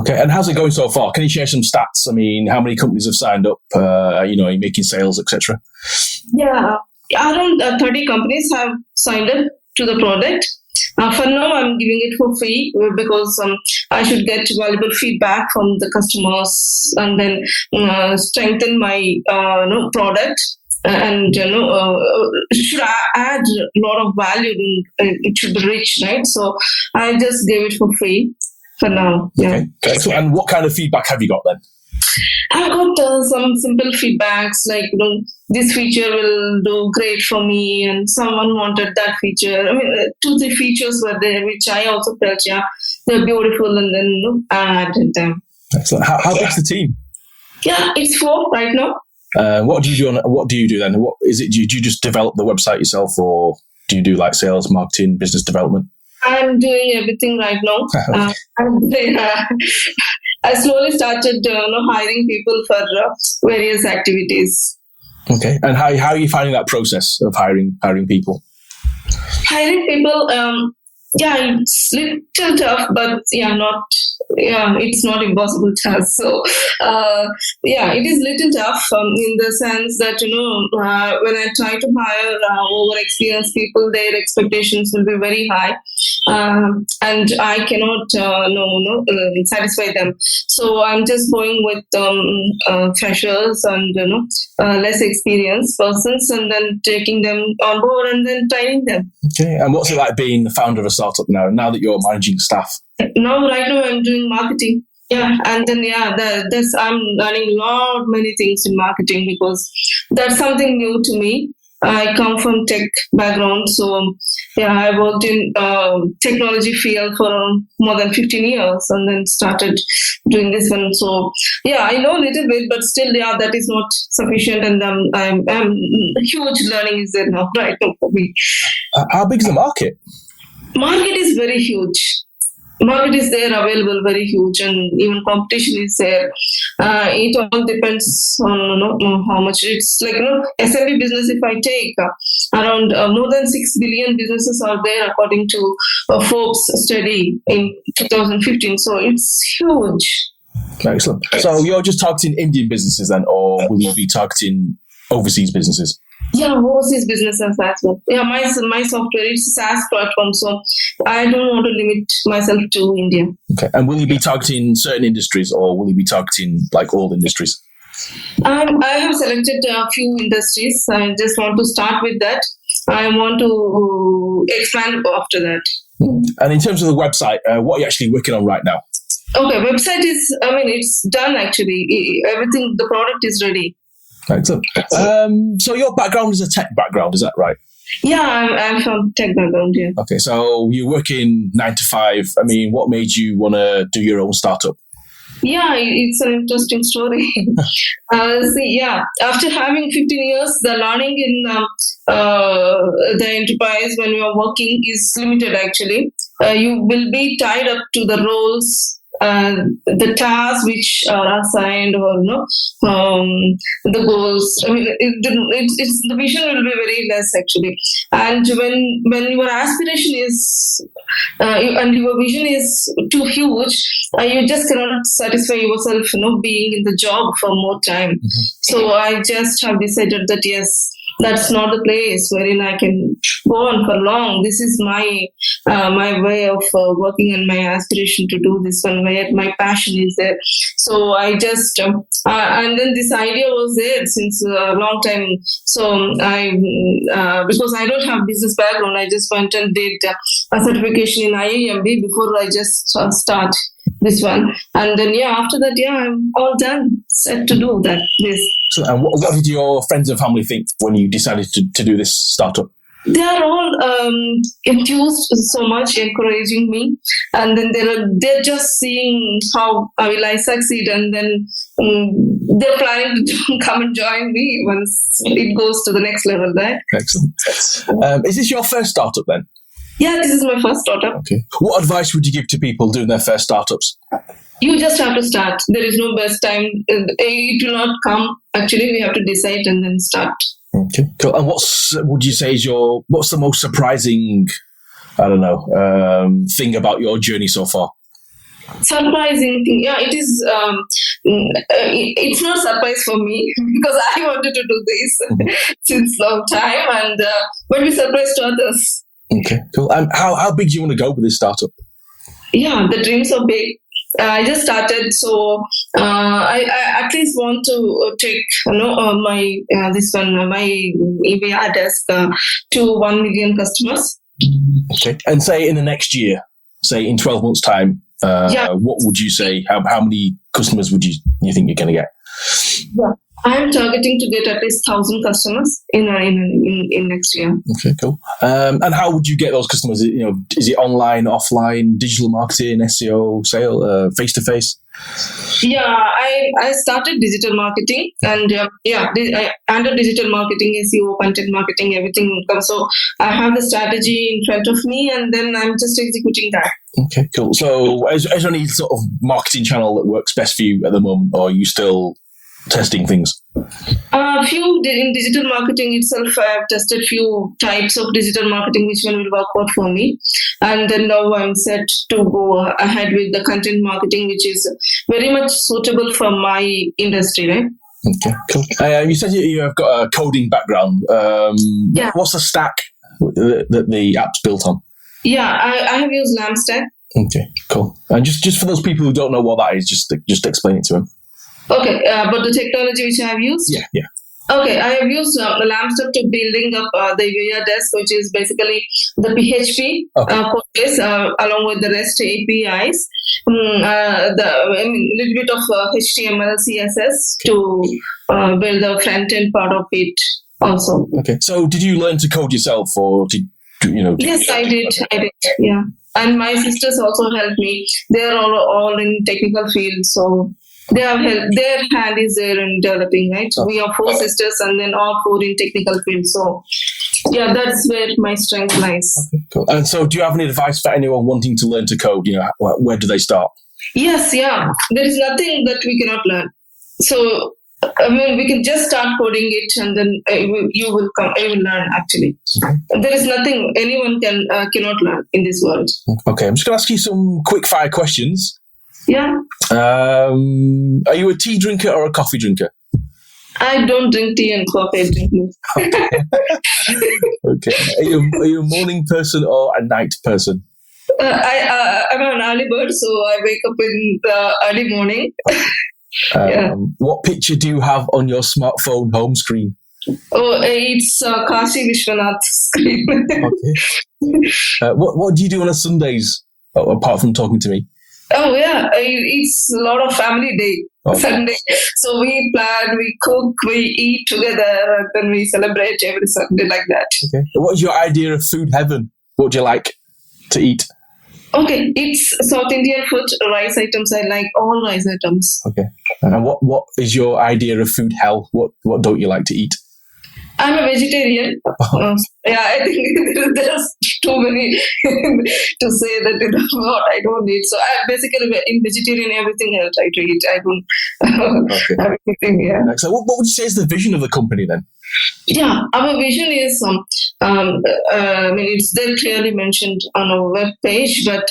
A: Okay, and how's it going so far? Can you share some stats? I mean, how many companies have signed up? Making sales, etc.
D: Yeah, around 30 companies have signed up to the product. For now, I'm giving it for free because I should get valuable feedback from the customers and then strengthen my product. And should add a lot of value, it should be rich, right? So I just gave it for free for now. Yeah.
A: Okay. So, and what kind of feedback have you got then?
D: I've got some simple feedbacks like, this feature will do great for me, and someone wanted that feature. I mean, 2-3 features were there, which I also felt, they're beautiful, and then I added them.
A: Excellent. How big's the team?
D: Yeah, it's 4 right now.
A: What do you do then? What is it? Do you just develop the website yourself, or do you do like sales, marketing, business development?
D: I'm doing everything right now. I slowly started hiring people for various activities.
A: Okay, and how are you finding that process of hiring people?
D: Hiring people, it's a little tough, but it's not impossible task. So, it is little tough in the sense that, when I try to hire over-experienced people, their expectations will be very high. And I cannot satisfy them. So I'm just going with freshers and less experienced persons, and then taking them on board and then training them.
A: Okay, and what's it like being the founder of a startup now that you're managing staff?
D: Right now I'm doing marketing. Yeah, and then I'm learning many things in marketing because that's something new to me. I come from tech background, so I worked in technology field for more than 15 years, and then started doing this one. So I know a little bit, but still, that is not sufficient, and I'm huge learning is there now, right now for me.
A: How big is the market?
D: Market is very huge. Market is there available, very huge, and even competition is there. It all depends on how much. It's like SMB business. If I take around more than 6 billion businesses are there according to Forbes study in 2015. So it's huge.
A: Excellent. So you're just targeting Indian businesses then, or will you be targeting overseas businesses?
D: Yeah, overseas businesses as well. Yeah, my software, it's a SaaS platform, so I don't want to limit myself to India.
A: Okay, and will you be targeting certain industries, or will you be targeting like all industries?
D: I have selected a few industries. I just want to start with that. I want to expand after that.
A: And in terms of the website, what are you actually working on right now?
D: Okay, website is, it's done actually. Everything, the product is ready.
A: Excellent. So your background is a tech background, is that right?
D: Yeah, I'm from tech background, yeah. Okay,
A: so you're working 9 to 5. I mean, what made you want to do your own startup?
D: Yeah, it's an interesting story. After having 15 years, the learning in the enterprise when you are working is limited actually. You will be tied up to the roles, the tasks which are assigned, or the goals. I mean, it's the vision will be very less actually. And when your aspiration is and your vision is too huge, you just cannot satisfy yourself, being in the job for more time. Mm-hmm. So I just have decided that yes, that's not the place wherein I can go on for long. This is my my way of working and my aspiration to do this one, where my passion is there. So I just and then this idea was there since a long time. So I because I don't have business background, I just went and did a certification in IIMB before I just start this one. And then after that, I'm all done, set to do that. This.
A: So, and what did your friends and family think when you decided to do this startup?
D: They are all enthused so much, encouraging me, and then they're just seeing how will I succeed, and then they're planning to come and join me once it goes to the next level. Right?
A: Excellent. Is this your first startup then?
D: Yeah, this is my first startup.
A: Okay. What advice would you give to people doing their first startups?
D: You just have to start. There is no best time. It will not come. Actually, we have to decide and then start.
A: Okay, cool. And would you say what's the most surprising, thing about your journey so far?
D: Surprising thing, it is. It's not a surprise for me because I wanted to do this since long time, and but we surprised to others.
A: Okay, cool. And how big do you want to go with this startup?
D: Yeah, the dreams are big. I just started, so I at least want to take my EVR desk to 1 million customers.
A: Okay, and say in the next year, say in 12 months' time, what would you say? How many customers would you think you're going to get?
D: Yeah. I'm targeting to get at least 1,000 customers in next year.
A: Okay, cool. And how would you get those customers? Is it online, offline, digital marketing, SEO, sale, face to face?
D: Yeah, I started digital marketing, and I under digital marketing, SEO, content marketing, everything comes. So I have the strategy in front of me, and then I'm just executing that. Okay,
A: cool. So is there any sort of marketing channel that works best for you at the moment, or are you still testing things?
D: Few in digital marketing itself, I have tested few types of digital marketing, which one will work out for me, and then now I'm set to go ahead with the content marketing, which is very much suitable for my industry, right?
A: Okay, cool. You said you have got a coding background. What's the stack that the app's built on? Yeah, I have used LambStack. Okay, cool. And just for those people who don't know what that is, just explain it to them. Okay, but the technology which I have used? Yeah. Okay, I have used LambStack to building up the EVR desk, which is basically the PHP code base along with the REST APIs, little bit of HTML, CSS to build the front end part of it also. Okay, so did you learn to code yourself, or Yes, I did. Yeah, and my sisters also helped me. They're all in technical field, so. They have helped. Their hand is there in developing, right? We are 4 sisters, and then all 4 in technical field. So, that's where my strength lies. Okay, cool. And so, do you have any advice for anyone wanting to learn to code? Where do they start? Yes, there is nothing that we cannot learn. So, we can just start coding it, and then you will learn. Actually, there is nothing anyone cannot learn in this world. Okay, I'm just going to ask you some quick fire questions. Yeah. Are you a tea drinker or a coffee drinker? I don't drink tea and coffee. I drink milk. Okay. Are you a morning person or a night person? I'm an early bird, so I wake up in the early morning. What picture do you have on your smartphone home screen? Oh, it's Kashi Vishwanath's screen. Okay. What do you do on a Sundays apart from talking to me? Oh yeah, it's a lot of family day, Sunday. So we plan, we cook, we eat together, and then we celebrate every Sunday like that. Okay. What is your idea of food heaven? What do you like to eat? Okay, it's South Indian food, rice items. I like all rice items. Okay. And what is your idea of food hell? What don't you like to eat? I'm a vegetarian. I think there's too many to say that what I don't eat. So I basically in vegetarian everything I try to eat. I don't everything. Yeah. So what would you say is the vision of the company then? Yeah, our vision is it's there clearly mentioned on our web page, but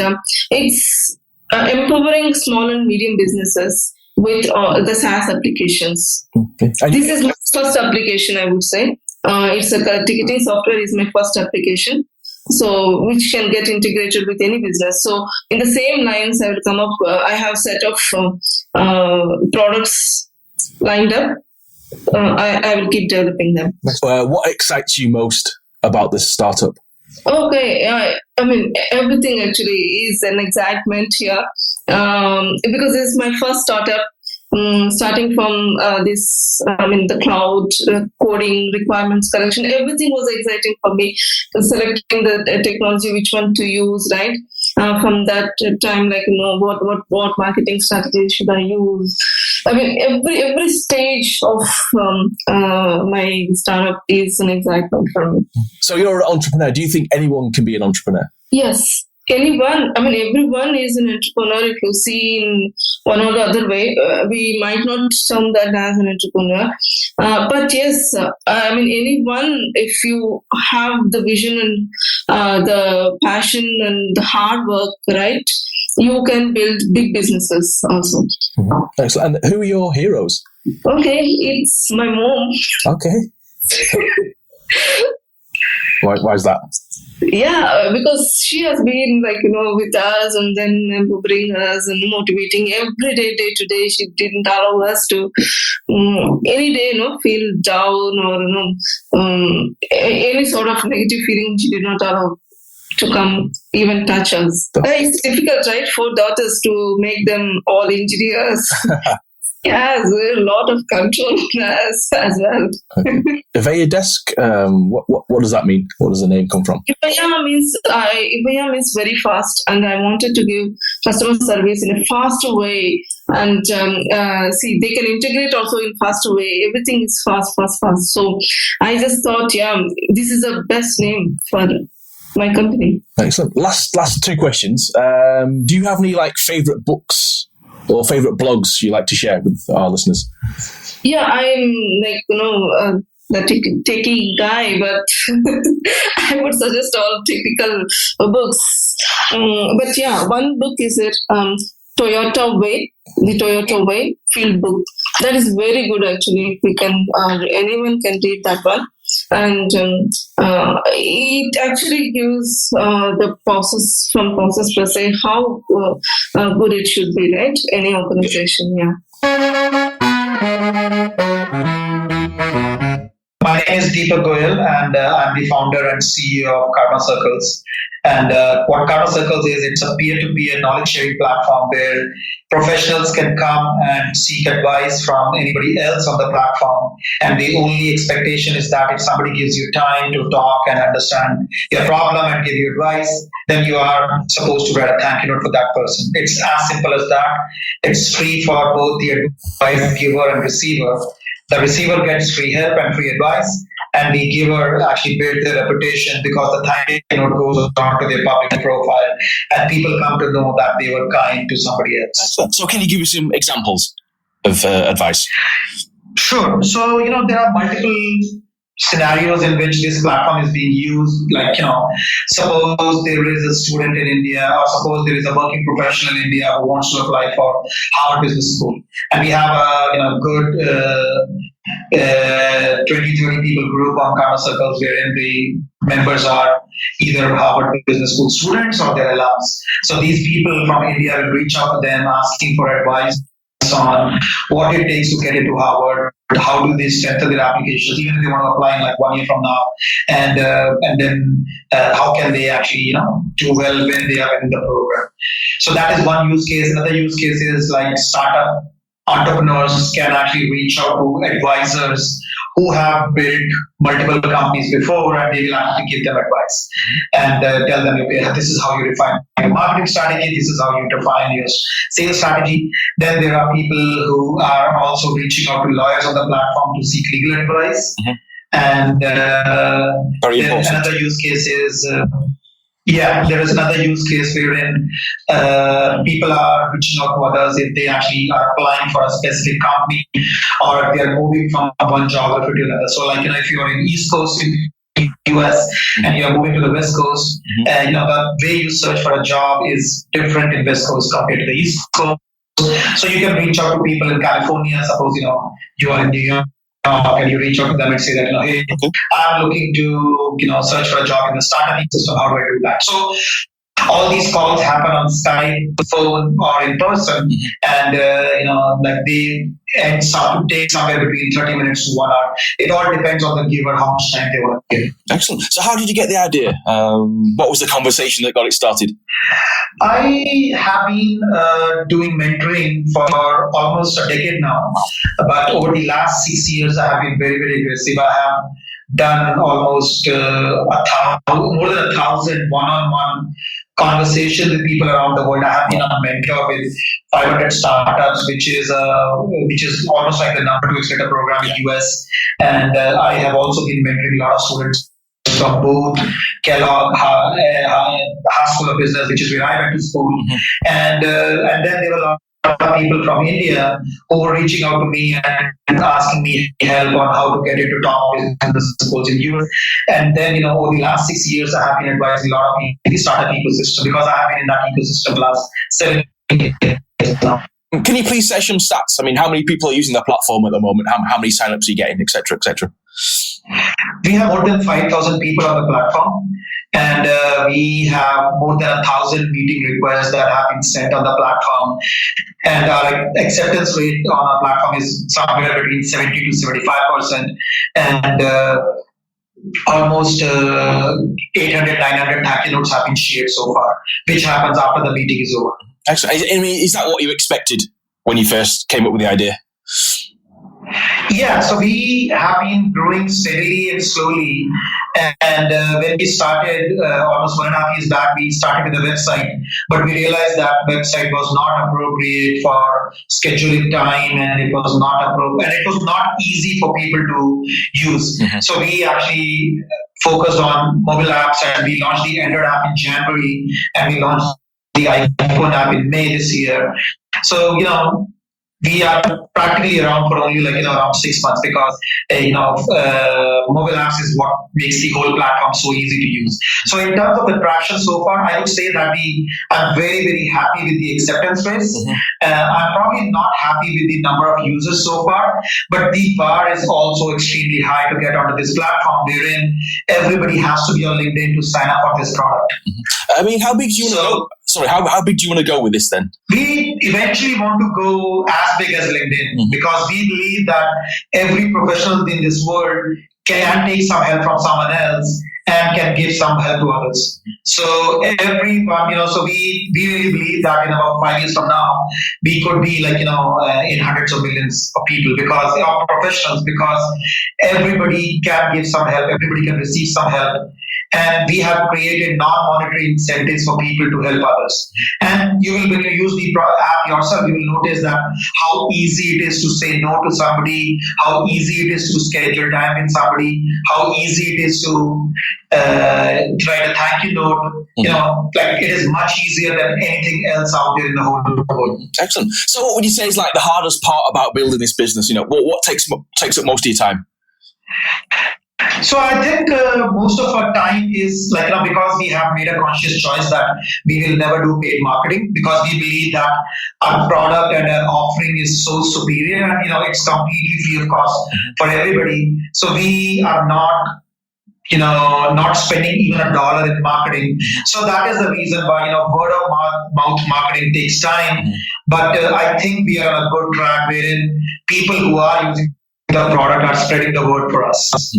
A: it's empowering small and medium businesses with the SaaS applications. Okay. This is my first application, I would say.
D: It's a ticketing software is my first application. So, which can get integrated with any business. So, in the same lines, I will come up. I have set of products lined up. I will keep developing them.
A: What excites you most about this startup?
D: Okay, I mean everything actually is an excitement here because this is my first startup. Starting from the cloud coding requirements collection, everything was exciting for me. Selecting the technology, which one to use, right? From that time, what marketing strategy should I use? I mean, every stage of my startup is an excitement for me.
A: So you're an entrepreneur. Do you think anyone can be an entrepreneur?
D: Yes. Anyone, I mean, everyone is an entrepreneur. If you see in one or the other way, we might not term that as an entrepreneur. But yes, I mean, anyone, if you have the vision and the passion and the hard work, right, you can build big businesses also.
A: Mm-hmm. Excellent. And who are your heroes?
D: Okay, it's my mom.
A: Okay. Why is that?
D: Yeah, because she has been with us and then empowering us and motivating every day to day. She didn't allow us to any day feel down or any sort of negative feeling. She did not allow to come even touch us. It's difficult, right, for daughters to make them all engineers. Yes, a lot of control as well.
A: Okay. Evaya Desk, what does that mean? What does the name come from?
D: Evaya means very fast, and I wanted to give customer service in a faster way. And see, they can integrate also in faster way. Everything is fast. So I just thought, this is the best name for my company.
A: Excellent. Last two questions. Do you have any favorite books or favorite blogs you like to share with our listeners?
D: Yeah, I'm the techie guy, but I would suggest all technical books. But yeah, one book is Toyota Way, the Toyota Way field book. That is very good actually. Anyone can read that one. And it actually gives the process per se, how good it should be, right? Any organization, yeah.
E: My name is Deepak Goyal, and I'm the founder and CEO of Karma Circles. And what Karma Circles is, it's a peer-to-peer knowledge sharing platform where professionals can come and seek advice from anybody else on the platform. And the only expectation is that if somebody gives you time to talk and understand your problem and give you advice, then you are supposed to write a thank you note for that person. It's as simple as that. It's free for both the advice giver and receiver. The receiver gets free help and free advice, and the giver actually builds their reputation because the thank you note goes on to their public profile, and people come to know that they were kind to somebody else.
A: So can you give me some examples of advice?
E: Sure. So, there are multiple scenarios in which this platform is being used. Suppose there is a student in India, or suppose there is a working professional in India who wants to apply for Harvard Business School, and we have a good 20-30 people group on Karma Circles wherein the members are either Harvard Business School students or their alums. So these people from India will reach out to them asking for advice on what it takes to get into Harvard, how do they strengthen their applications, even if they want to apply in 1 year from now, and then how can they actually do well when they are in the program. So that is one use case. Another use case is startup entrepreneurs can actually reach out to advisors who have built multiple companies before, and they will actually give them advice and tell them, okay, this is how you refine your marketing strategy, this is how you define your sales strategy. Then there are people who are also reaching out to lawyers on the platform to seek legal advice. Mm-hmm. And another use case is there is another use case wherein people are reaching out to others if they actually are applying for a specific company or if they are moving from one geography to another. So if you are in East Coast in the US and you are moving to the West Coast, the way you search for a job is different in West Coast compared to the East Coast. So you can reach out to people in California. Suppose you are in New York and you reach out to them and say that, hey, I'm looking to, search for a job in the startup ecosystem. How do I do that? So all these calls happen on Skype, phone, or in person, and they take somewhere between 30 minutes to 1 hour. It all depends on the giver, how much time they want to give.
A: Excellent. So how did you get the idea? What was the conversation that got it started?
E: I have been doing mentoring for almost a decade now, but over the last 6 years, I have been very, very aggressive. I have done almost more than 1,000 one-on-one conversations with people around the world. I have been a mentor with 500 startups, which is almost like the number 2 accelerator program in the US. And I have also been mentoring a lot of students from both Kellogg, High School of Business, which is where I went to school, and then there were a lot of people from India who were reaching out to me and asking me help on how to get into top business schools in Europe. And then, over the last 6 years, I have been advising a lot of people in the startup ecosystem because I have been in that ecosystem the last 7 years now.
A: Can you please say some stats? I mean, how many people are using the platform at the moment? How many signups are you getting, et cetera, et cetera?
E: We have more than 5,000 people on the platform, and we have more than 1,000 meeting requests that have been sent on the platform. And our acceptance rate on our platform is somewhere between 70 to 75%. And almost 800, 900 happy notes have been shared so far, which happens after the meeting is over.
A: Excellent. I mean, is that what you expected when you first came up with the idea?
E: Yeah, so we have been growing steadily and slowly. And when we started almost 1.5 years back, we started with a website, but we realized that website was not appropriate for scheduling time, and it was not appropriate, and it was not easy for people to use. So we actually focused on mobile apps, and we launched the Android app in January, and we launched the iPhone app in May this year. So, we are practically around for only around 6 months because mobile apps is what makes the whole platform so easy to use. So in terms of the traction so far, I would say that I'm very, very happy with the acceptance rates. I'm probably not happy with the number of users so far, but the bar is also extremely high to get onto this platform, wherein everybody has to be on LinkedIn to sign up for this product.
A: I mean, how big do you want to go? Sorry, how big do you want to go with this then?
E: We eventually want to go as big as LinkedIn because we believe that every professional in this world can take some help from someone else and can give some help to others. So everyone, so we really believe that in about 5 years from now, we could be in hundreds of millions of people because of professionals, because everybody can give some help, everybody can receive some help. And we have created non-monetary incentives for people to help others. And when you use the app yourself, you will notice that how easy it is to say no to somebody, how easy it is to schedule time with somebody, how easy it is to write a thank you note. It is much easier than anything else out there in the whole world.
A: Excellent. So what would you say is the hardest part about building this business? What takes up most of your time?
E: So I think most of our time is because we have made a conscious choice that we will never do paid marketing because we believe that our product and our offering is so superior and it's completely free of cost for everybody. So we are not spending even $1 in marketing. So that is the reason why word of mouth marketing takes time. But I think we are on a good track wherein people who are using the product are spreading the word for us.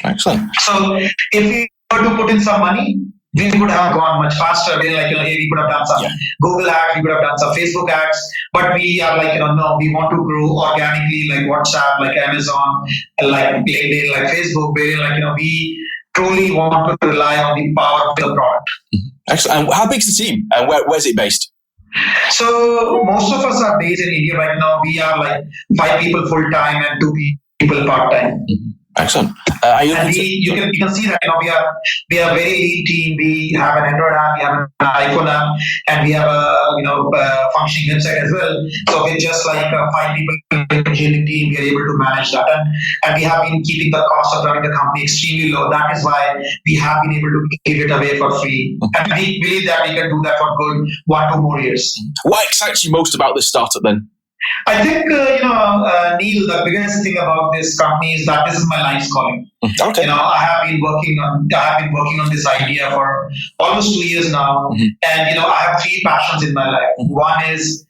A: Excellent.
E: So if we were to put in some money, we would have gone much faster. We could have done some Google ads, we could have done some Facebook ads, but we are no, we want to grow organically like WhatsApp, like Amazon, like LinkedIn, like Facebook, where we truly want to rely on the power of the product.
A: Excellent. And how big is the team? And where's it based?
E: So most of us are based in India right now. We are 5 people full time and 2 people part time.
A: Excellent.
E: And you can see that we are a very lean team. We have an Android app, we have an iPhone app, and we have a functioning website as well. So with just 5 people in the team, we are able to manage that. And we have been keeping the cost of running the company extremely low. That is why we have been able to give it away for free. And we believe that we can do that for good 1-2 more years.
A: What excites you most about this startup then?
E: I think, Neil, the biggest thing about this company is that this is my life's calling.
A: Okay.
E: I have been working on this idea for almost 2 years now, and I have three passions in my life. One is,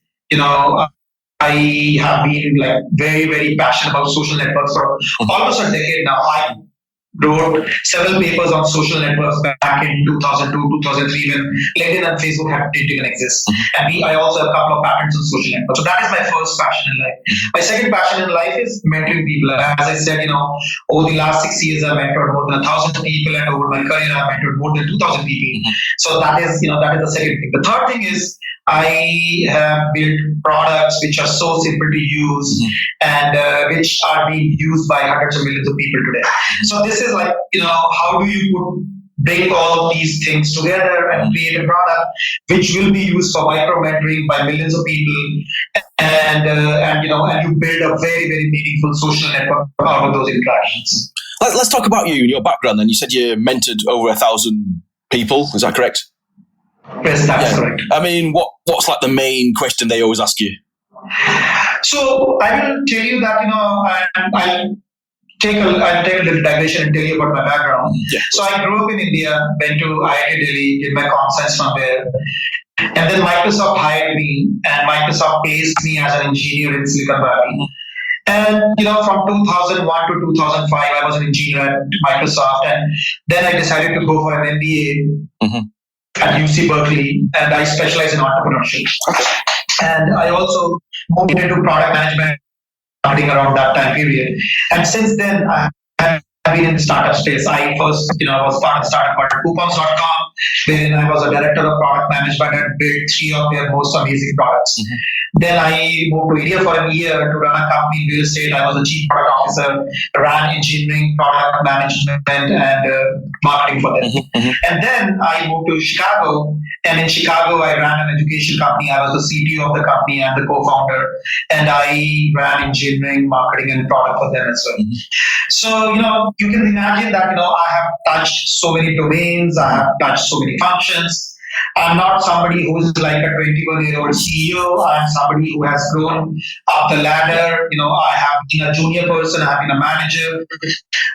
E: I have been like very, very passionate about social networks for almost a decade now. I wrote several papers on social networks back in 2002, 2003 when LinkedIn and Facebook didn't even exist. And I also have a couple of patents on social networks. So that is my first passion in life. My second passion in life is mentoring people. As I said, over the last 6 years, I've mentored more than 1,000 people, and over my career, I've mentored more than 2,000 people. So that is the second thing. The third thing is I have built products which are so simple to use and which are being used by hundreds of millions of people today. So this is like, how do you bring all of these things together and create a product which will be used for micro mentoring by millions of people, and you build a very, very meaningful social network out of those interactions.
A: Let's talk about you and your background then. You said you mentored over 1,000 people, is that correct?
E: Yes, that's correct.
A: I mean, what's like the main question they always ask you?
E: So I will tell you that, I'll take a little digression and tell you about my background.
A: Yeah.
E: So I grew up in India, went to IIT Delhi, did my comp science from there. And then Microsoft hired me, and Microsoft placed me as an engineer in Silicon Valley. And, from 2001 to 2005, I was an engineer at Microsoft. And then I decided to go for an MBA at UC Berkeley, and I specialize in entrepreneurship. And I also moved into product management around that time period. And since then, I have been in the startup space. I first, was part of a startup called coupons.com, wherein I was a director of product management and built 3 of their most amazing products. Then I moved to India for a year to run a company in real estate. I was a chief product officer, ran engineering, product management, and marketing for them. And then I moved to Chicago, and in Chicago, I ran an education company. I was the CTO of the company and the co-founder, and I ran engineering, marketing, and product for them as well. So, you can imagine that, I have touched so many domains, I have touched so many functions. I'm not somebody who is like a 21-year-old CEO. I'm somebody who has grown up the ladder. I have been a junior person, I have been a manager,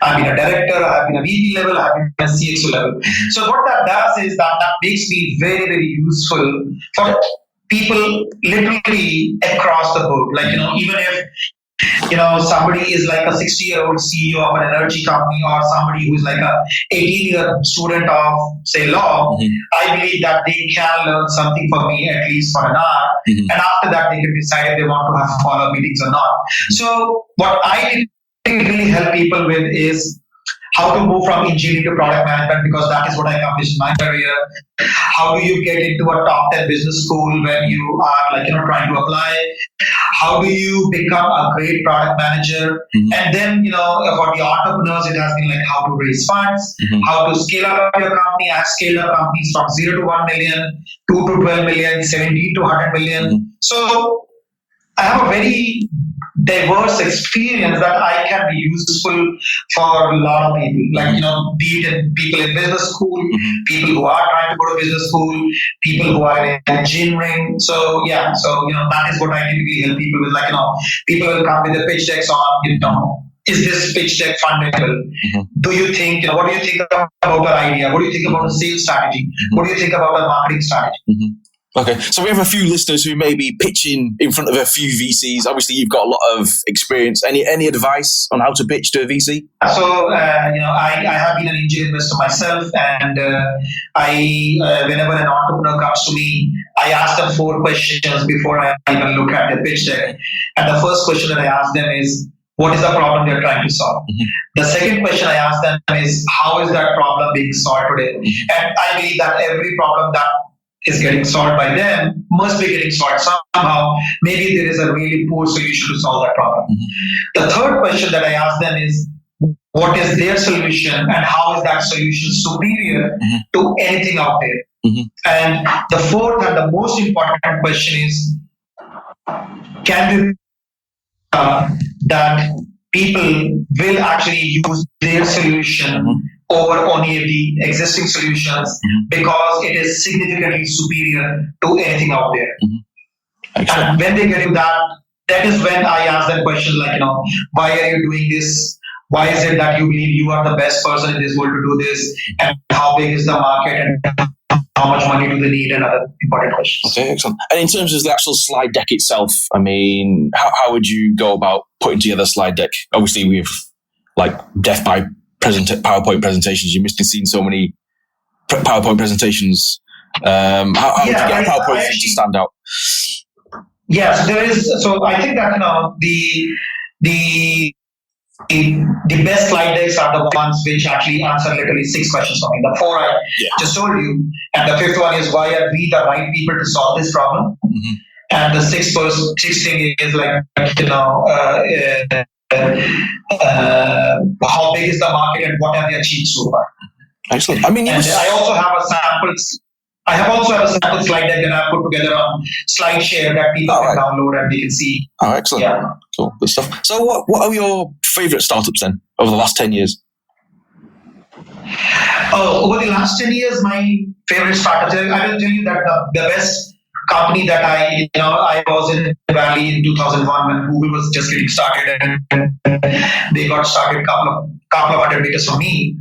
E: I've been a director, I have been a VP level, I have been a CXO level. So what that does is that makes me very, very useful for people literally across the board. Like, even if somebody is like a 60-year-old CEO of an energy company, or somebody who is like a 18-year student of, say, law, I believe that they can learn something from me at least for an hour. And after that, they can decide if they want to have follow-up meetings or not. So what I really help people with is how to move from engineering to product management, because that is what I accomplished in my career. How do you get into a top 10 business school when you are trying to apply? How do you become a great product manager? And then, for the entrepreneurs, it has been like how to raise funds, how to scale up your company. I've scaled up companies from 0 to 1 million, 2 to 12 million, 17 to 100 million. So I have a very diverse experience that I can be useful for a lot of people. Like, be it people in business school, people who are trying to go to business school, people who are in engineering. So that is what I typically help people with. Like, people will come with the pitch decks on, is this pitch deck fundable? Do you think, what do you think about the idea? What do you think about the sales strategy? What do you think about the marketing strategy?
A: Okay, so we have a few listeners who may be pitching in front of a few VCs. Obviously, you've got a lot of experience. Any advice on how to pitch to a VC? So,
E: I have been an angel investor myself, and whenever an entrepreneur comes to me, I ask them 4 questions before I even look at the pitch deck. And the first question that I ask them is, what is the problem they're trying to solve? The second question I ask them is, how is that problem being solved today? And I believe that every problem that is getting solved by them must be getting solved somehow. Maybe there is a really poor solution to solve that problem. The third question that I ask them is, what is their solution and how is that solution superior to anything out there? And the fourth and the most important question is, can we that people will actually use their solution over any of the existing solutions because it is significantly superior to anything out there. And when they get to that, that is when I ask them questions like, why are you doing this? Why is it that you believe you are the best person in this world to do this? And how big is the market? And how much money do they need? And other important questions.
A: Okay, excellent. And in terms of the actual slide deck itself, I mean, how would you go about putting together a slide deck? Obviously, we've like death by PowerPoint presentations. You must have seen so many PowerPoint presentations. How would you get a PowerPoint to stand out?
E: Yeah, so there is. So I think that the best slide decks are the ones which actually answer literally 6 questions for me. The 4 I just told you, and the 5th one is why are we the right people to solve this problem? Mm-hmm. And the 6th thing is like how big is the market and what have they achieved so far?
A: Excellent. I mean,
E: I also have a sample slide deck that I put together on SlideShare that people can download and they can see.
A: Oh, excellent. Yeah. Cool. Good stuff. So what are your favorite startups then over the last 10 years?
E: Over the last 10 years, my favorite startups, I will tell you that the best company that I was in Valley in 2001 when Google was just getting started and they got started couple of 100 meters from me.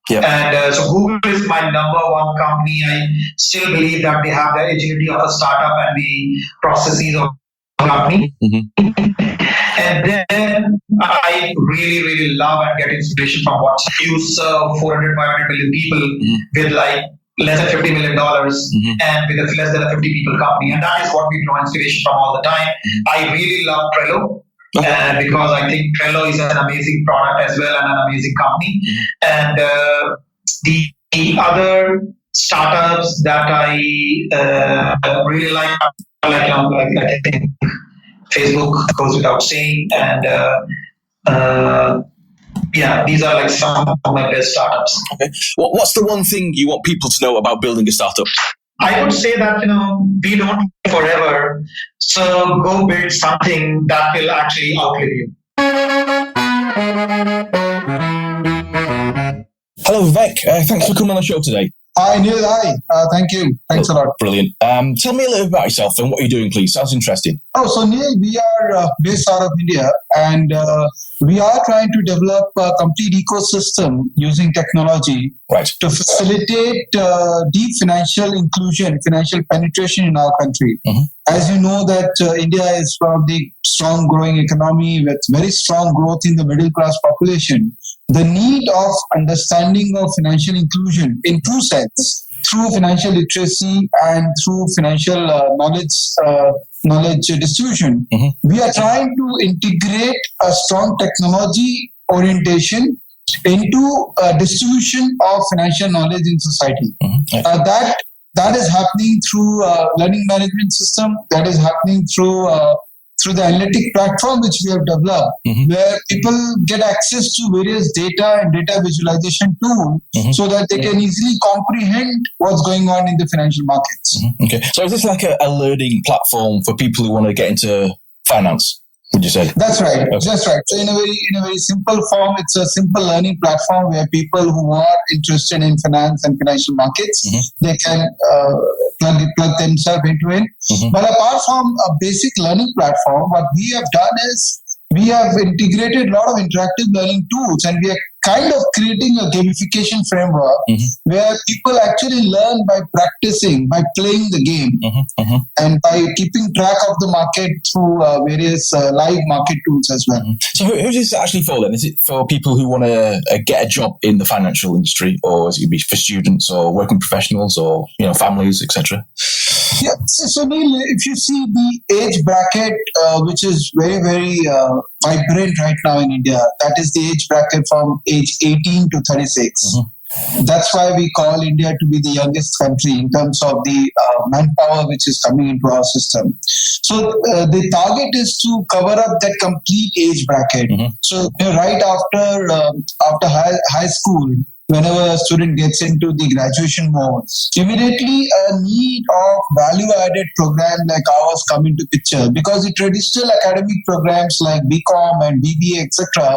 E: Yep. And so Google is my number one company. I still believe that they have the agility of a startup and the processes of a company. Mm-hmm. And then I really, really love and get inspiration from what you serve 400, 500 million people with like less than $50 million and with a less than a 50 people company. And that is what we draw inspiration from all the time. I really love Trello. Because I think Trello is an amazing product as well and an amazing company. And the other startups that I really like I think Facebook goes without saying. And these are like some of my best startups.
A: Okay. What's the one thing you want people to know about building a startup?
E: I would say that, we don't live forever. So go build something that will actually outlive you.
A: Hello, Vivek. Thanks for coming on the show today.
B: Hi, Neil. Hi. Thank you. Thanks a lot.
A: Brilliant. Tell me a little bit about yourself and what you're doing, please. Sounds interesting.
B: So Neil, we are based out of India and we are trying to develop a complete ecosystem using technology to facilitate deep financial inclusion, financial penetration in our country. Mm-hmm. As you know that India is one of the strong growing economy with very strong growth in the middle class population. The need of understanding of financial inclusion in true sense through financial literacy and through financial knowledge distribution. Mm-hmm. We are trying to integrate a strong technology orientation into distribution of financial knowledge in society. Mm-hmm. That is happening through learning management system. That is happening through the analytic platform which we have developed, where people get access to various data and data visualization tools so that they can easily comprehend what's going on in the financial markets.
A: Mm-hmm. Okay. So is this like a learning platform for people who want to get into finance? Would you say?
B: That's right. Okay. That's right. So in a very simple form, it's a simple learning platform where people who are interested in finance and financial markets, they can plug themselves into it. Mm-hmm. But apart from a basic learning platform, what we have done is we have integrated a lot of interactive learning tools and we are kind of creating a gamification framework where people actually learn by practicing, by playing the game and by keeping track of the market through various live market tools as well.
A: So who's this actually for then? Is it for people who want to get a job in the financial industry, or is it be for students or working professionals or families, etc.?
B: Yeah, so Neil, if you see the age bracket, which is very, very vibrant right now in India, that is the age bracket from age 18 to 36. That's why we call India to be the youngest country in terms of the manpower which is coming into our system. So the target is to cover up that complete age bracket. So right after high school, whenever a student gets into the graduation mode, immediately a need of value-added program like ours come into picture, because the traditional academic programs like BCom and BBA, etc.,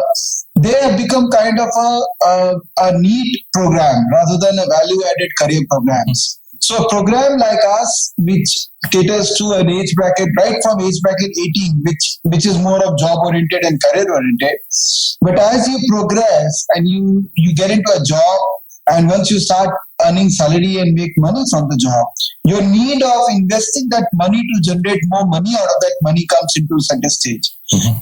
B: they have become kind of a need program rather than a value-added career programs. So a program like us, which caters to an age bracket, right from age bracket 18, which is more of job oriented and career oriented. But as you progress and you get into a job, and once you start earning salary and make money from the job, your need of investing that money to generate more money out of that money comes into center stage.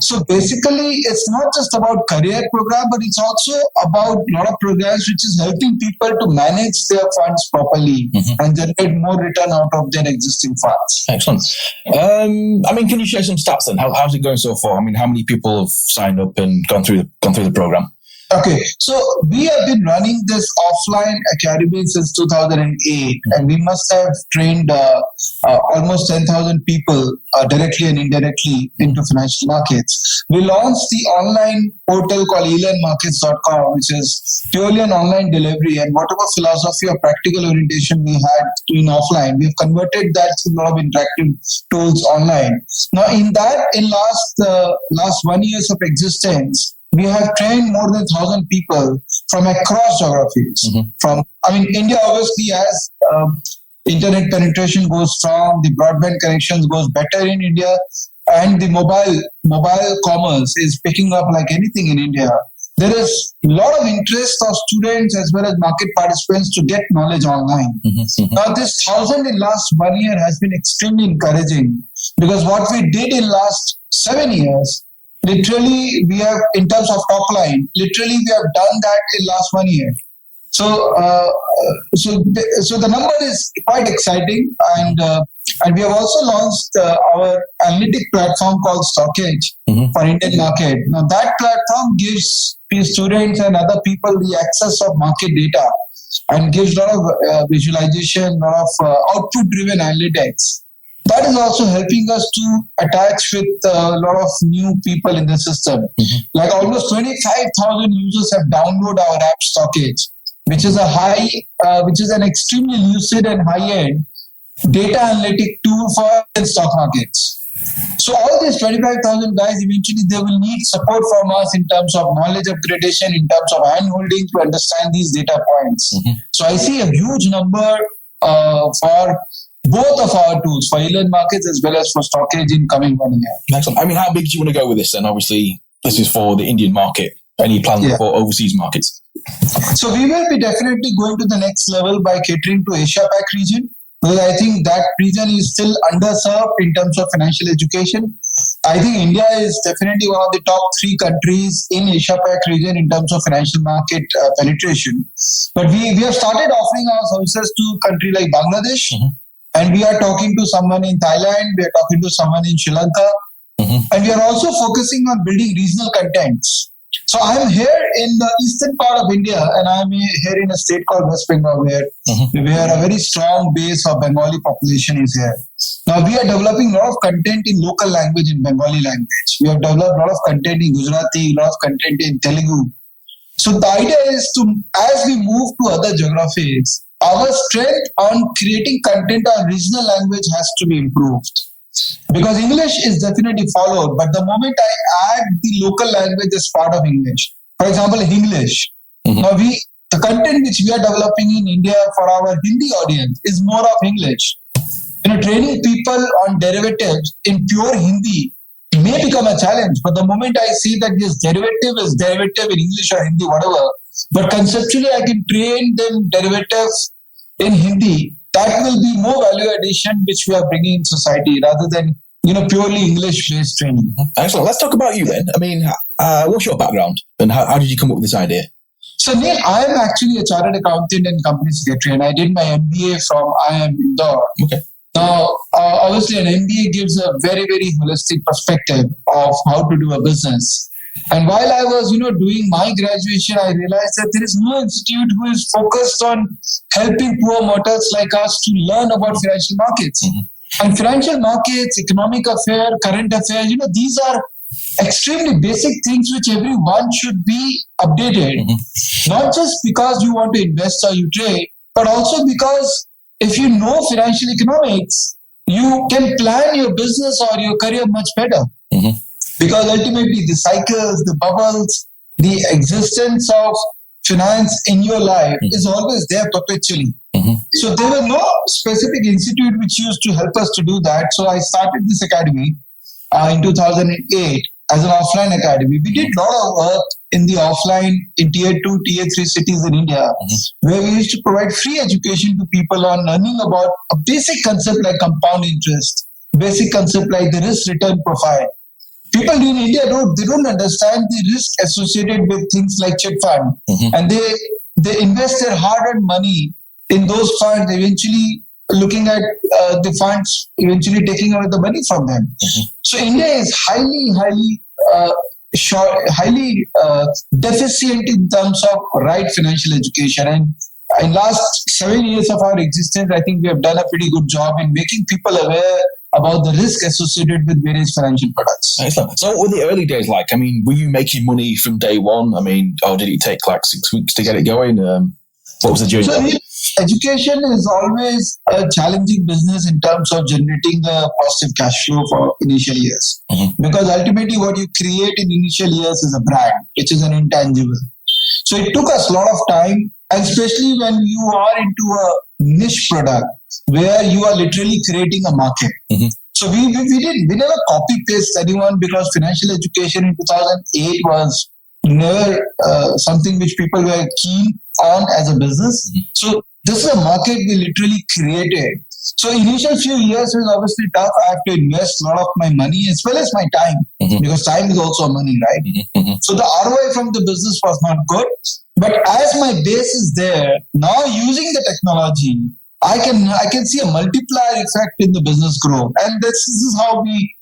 B: So basically, it's not just about career program, but it's also about a lot of programs which is helping people to manage their funds properly and generate more return out of their existing funds.
A: Excellent. Can you share some stats then? How's it going so far? I mean, how many people have signed up and gone through the program?
B: Okay, so we have been running this offline academy since 2008, and we must have trained almost 10,000 people directly and indirectly into financial markets. We launched the online portal called elearnmarkets.com, which is purely an online delivery, and whatever philosophy or practical orientation we had in offline, we've converted that to a lot of interactive tools online. Now, in last 1 year of existence, we have trained more than 1,000 people from across geographies. India obviously has internet penetration goes strong, the broadband connections goes better in India, and the mobile commerce is picking up like anything in India. There is a lot of interest of students as well as market participants to get knowledge online. Now, this 1,000 in last 1 year has been extremely encouraging, because what we did in last 7 years, literally, we have, in terms of top line, literally we have done that in last 1 year. So the number is quite exciting, and we have also launched our analytic platform called Stockage for Indian market. Now, that platform gives students and other people the access of market data and gives a lot of visualization, a lot of output-driven analytics. That is also helping us to attach with a lot of new people in the system. Like almost 25,000 users have downloaded our app Stockage, which is an extremely lucid and high-end data analytic tool for stock markets. So all these 25,000 guys, eventually they will need support from us in terms of knowledge upgradation, in terms of hand-holding to understand these data points. So I see a huge number for both of our tools, for elearn markets as well as for Stockage, in coming 1 year.
A: Excellent. I mean, how big do you want to go with this then? Obviously, this is for the Indian market. Any plans for overseas markets?
B: So we will be definitely going to the next level by catering to Asia-Pac region, because I think that region is still underserved in terms of financial education. I think India is definitely one of the top 3 countries in Asia-Pac region in terms of financial market penetration. But we have started offering our services to a country like Bangladesh, and we are talking to someone in Thailand, we are talking to someone in Sri Lanka, and we are also focusing on building regional contents. So I'm here in the eastern part of India, and I'm here in a state called West Bengal, where a very strong base of Bengali population is here. Now we are developing a lot of content in local language, in Bengali language. We have developed a lot of content in Gujarati, a lot of content in Telugu. So the idea is to, as we move to other geographies, our strength on creating content on regional language has to be improved. Because English is definitely followed, but the moment I add the local language as part of English, for example, English. Now the content which we are developing in India for our Hindi audience is more of English. Training people on derivatives in pure Hindi may become a challenge, but the moment I see that this derivative is derivative in English or Hindi, whatever, but conceptually I can train them derivatives in Hindi, that will be more value addition which we are bringing in society rather than purely English-based training.
A: Excellent. Let's talk about you then. I mean, what's your background and how did you come up with this idea?
B: So Neil, I am actually a chartered accountant and company secretary, and I did my MBA from IIM Indore.
A: Okay.
B: Now, obviously, an MBA gives a very, very holistic perspective of how to do a business. And while I was, doing my graduation, I realized that there is no institute who is focused on helping poor mortals like us to learn about financial markets. And financial markets, economic affairs, current affairs, these are extremely basic things which everyone should be updated. Not just because you want to invest or you trade, but also because if you know financial economics, you can plan your business or your career much better. Because ultimately the cycles, the bubbles, the existence of finance in your life is always there perpetually. So there were no specific institute which used to help us to do that. So I started this academy in 2008 as an offline academy. We did a lot of work in the offline in tier 2, tier 3 cities in India, where we used to provide free education to people on learning about a basic concept like compound interest, basic concept like the risk return profile. People in India don't understand the risk associated with things like chit fund, and they invest their hard-earned money in those funds, eventually looking at the funds eventually taking away the money from them. So India is highly deficient in terms of right financial education. And in last 7 years of our existence, I think we have done a pretty good job in making people aware about the risk associated with various financial products.
A: Excellent. So what were the early days like? I mean, were you making money from day one? I mean, or did it take like 6 weeks to get it going? What was the journey?
B: So education is always a challenging business in terms of generating a positive cash flow for initial years. Because ultimately what you create in initial years is a brand, which is an intangible. So it took us a lot of time, and especially when you are into a niche product where you are literally creating a market. So we never copy paste anyone, because financial education in 2008 was never something which people were keen on as a business. So this is a market we literally created. So initial few years was obviously tough. I have to invest a lot of my money as well as my time, because time is also money, right? So the ROI from the business was not good. But as my base is there, now using the technology, I can see a multiplier effect in the business growth. And this is how we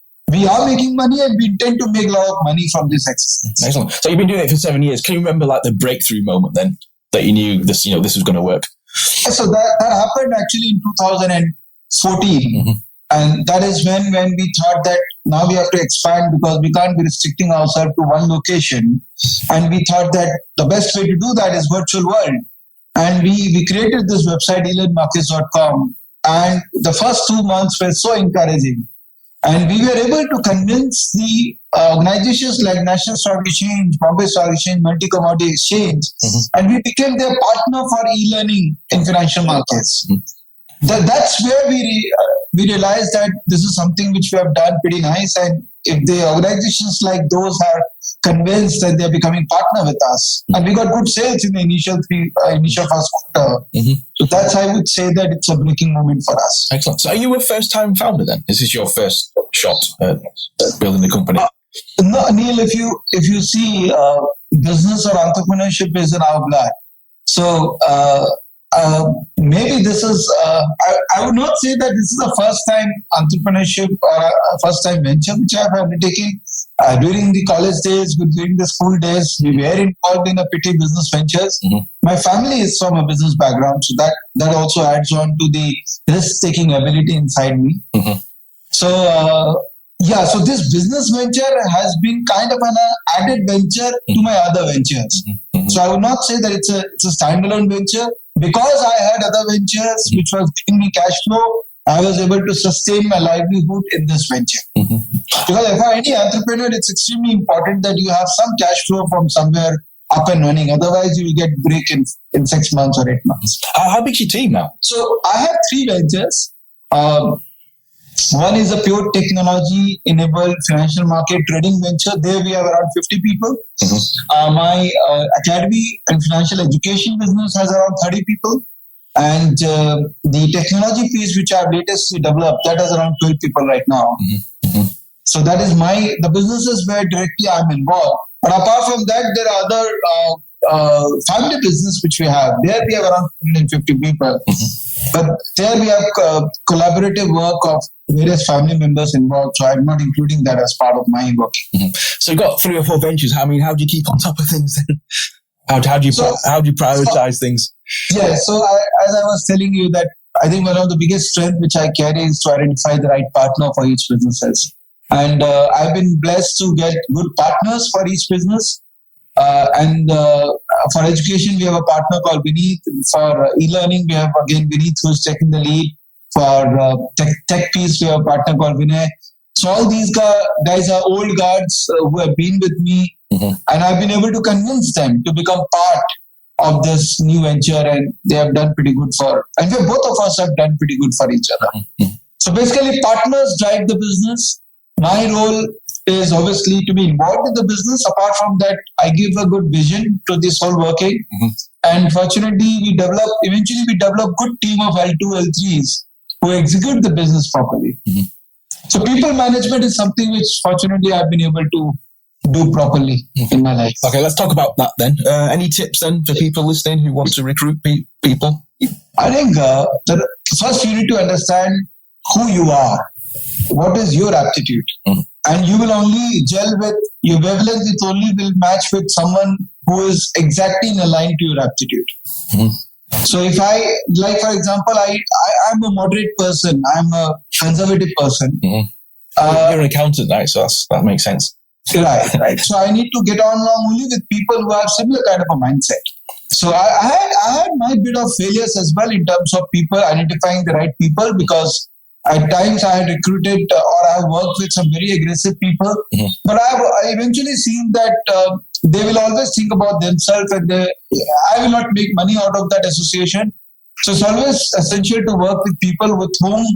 B: are making money, and we intend to make a lot of money from this exercise.
A: Excellent. So you've been doing it for 7 years. Can you remember like the breakthrough moment then that you knew this was going to work?
B: So that happened actually in 2014. And that is when we thought that now we have to expand, because we can't be restricting ourselves to one location. And we thought that the best way to do that is virtual world. And we created this website, elearnmarkets.com. And the first 2 months were so encouraging. And we were able to convince the organizations like National Stock Exchange, Bombay Stock Exchange, Multi-Commodity Exchange, and we became their partner for e-learning in financial markets. That's where we realized that this is something which we have done pretty nice. And if the organizations like those are convinced that they're becoming partner with us, and we got good sales in the initial first quarter. So that's, I would say that it's a breaking moment for us.
A: Excellent. So are you a first-time founder then? Is this your first shot at building the company?
B: No, Neil, if you see, business or entrepreneurship is in our blood. So maybe this is, I would not say that this is a first-time entrepreneurship or a first-time venture which I have undertaken. During the college days, during the school days, we were involved in a petty business ventures. My family is from a business background, so that also adds on to the risk-taking ability inside me. So this business venture has been kind of an added venture to my other ventures. So I would not say that it's a standalone venture. Because I had other ventures which was giving me cash flow, I was able to sustain my livelihood in this venture. Because for any entrepreneur, it's extremely important that you have some cash flow from somewhere up and running. Otherwise, you will get break in 6 months or 8 months.
A: How big's your team now?
B: So I have 3 ventures. One is a pure technology-enabled financial market trading venture. There we have around 50 people. My academy and financial education business has around 30 people. And the technology piece, which I've latestly developed, that has around 12 people right now. So that is the businesses where directly I'm involved. But apart from that, there are other family business which we have. There we have around 150 people. But there we have collaborative work of various family members involved. So I'm not including that as part of my work.
A: So you've got 3 or 4 ventures. I mean, how do you keep on top of things then? How do you prioritize things?
B: Yeah, so as I was telling you, that I think one of the biggest strengths which I carry is to identify the right partner for each business. And I've been blessed to get good partners for each business. And for education, we have a partner called Vineet. For e-learning, we have again Vineet, who's taking the lead. For tech piece, we have a partner called Vinay. So all these guys are old guards who have been with me, and I've been able to convince them to become part
F: of this new venture, and they have done pretty good and both of us have done pretty good for each other. Mm-hmm. So basically, partners drive the business. My role is obviously to be involved in the business. Apart from that, I give a good vision to this whole working. Mm-hmm. And fortunately, eventually we develop good team of L2, L3s who execute the business properly. Mm-hmm. So people management is something which fortunately I've been able to do properly in my life.
A: Okay, let's talk about that then. Any tips then for people listening who want to recruit people?
F: I think first you need to understand who you are. What is your aptitude? Mm-hmm. And you will only gel with your wavelength. It only will match with someone who is exactly in line to your aptitude. Mm-hmm. So if for example, I'm a moderate person. I'm a conservative person.
A: Mm-hmm. You're an accountant, right? So that makes sense.
F: Right. So I need to get on along only with people who have similar kind of a mindset. So I had my bit of failures as well in terms of people identifying the right people, because at times I had recruited or I worked with some very aggressive people, mm-hmm. but I eventually seen that they will always think about themselves, and I will not make money out of that association. So it's always essential to work with people with whom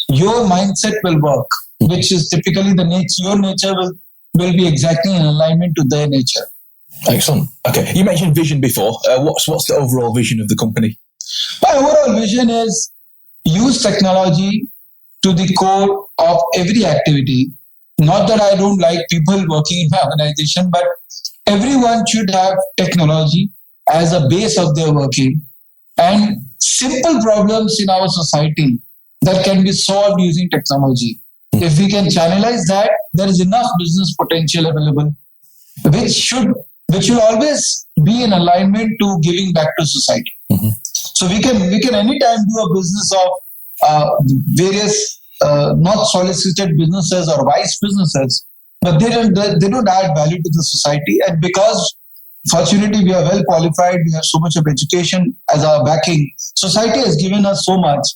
F: your mindset will work, mm-hmm. which is typically your nature will be exactly in alignment to their nature.
A: Excellent. Okay, you mentioned vision before. What's the overall vision of the company?
F: My overall vision is use technology to the core of every activity. Not that I don't like people working in my organization, but everyone should have technology as a base of their working, and simple problems in our society that can be solved using technology. Mm-hmm. If we can channelize that, there is enough business potential available, which will always be in alignment to giving back to society. Mm-hmm. So we can anytime do a business of various not solicited businesses or vice businesses, but they don't add value to the society. And because fortunately we are well qualified, we have so much of education as our backing, society has given us so much.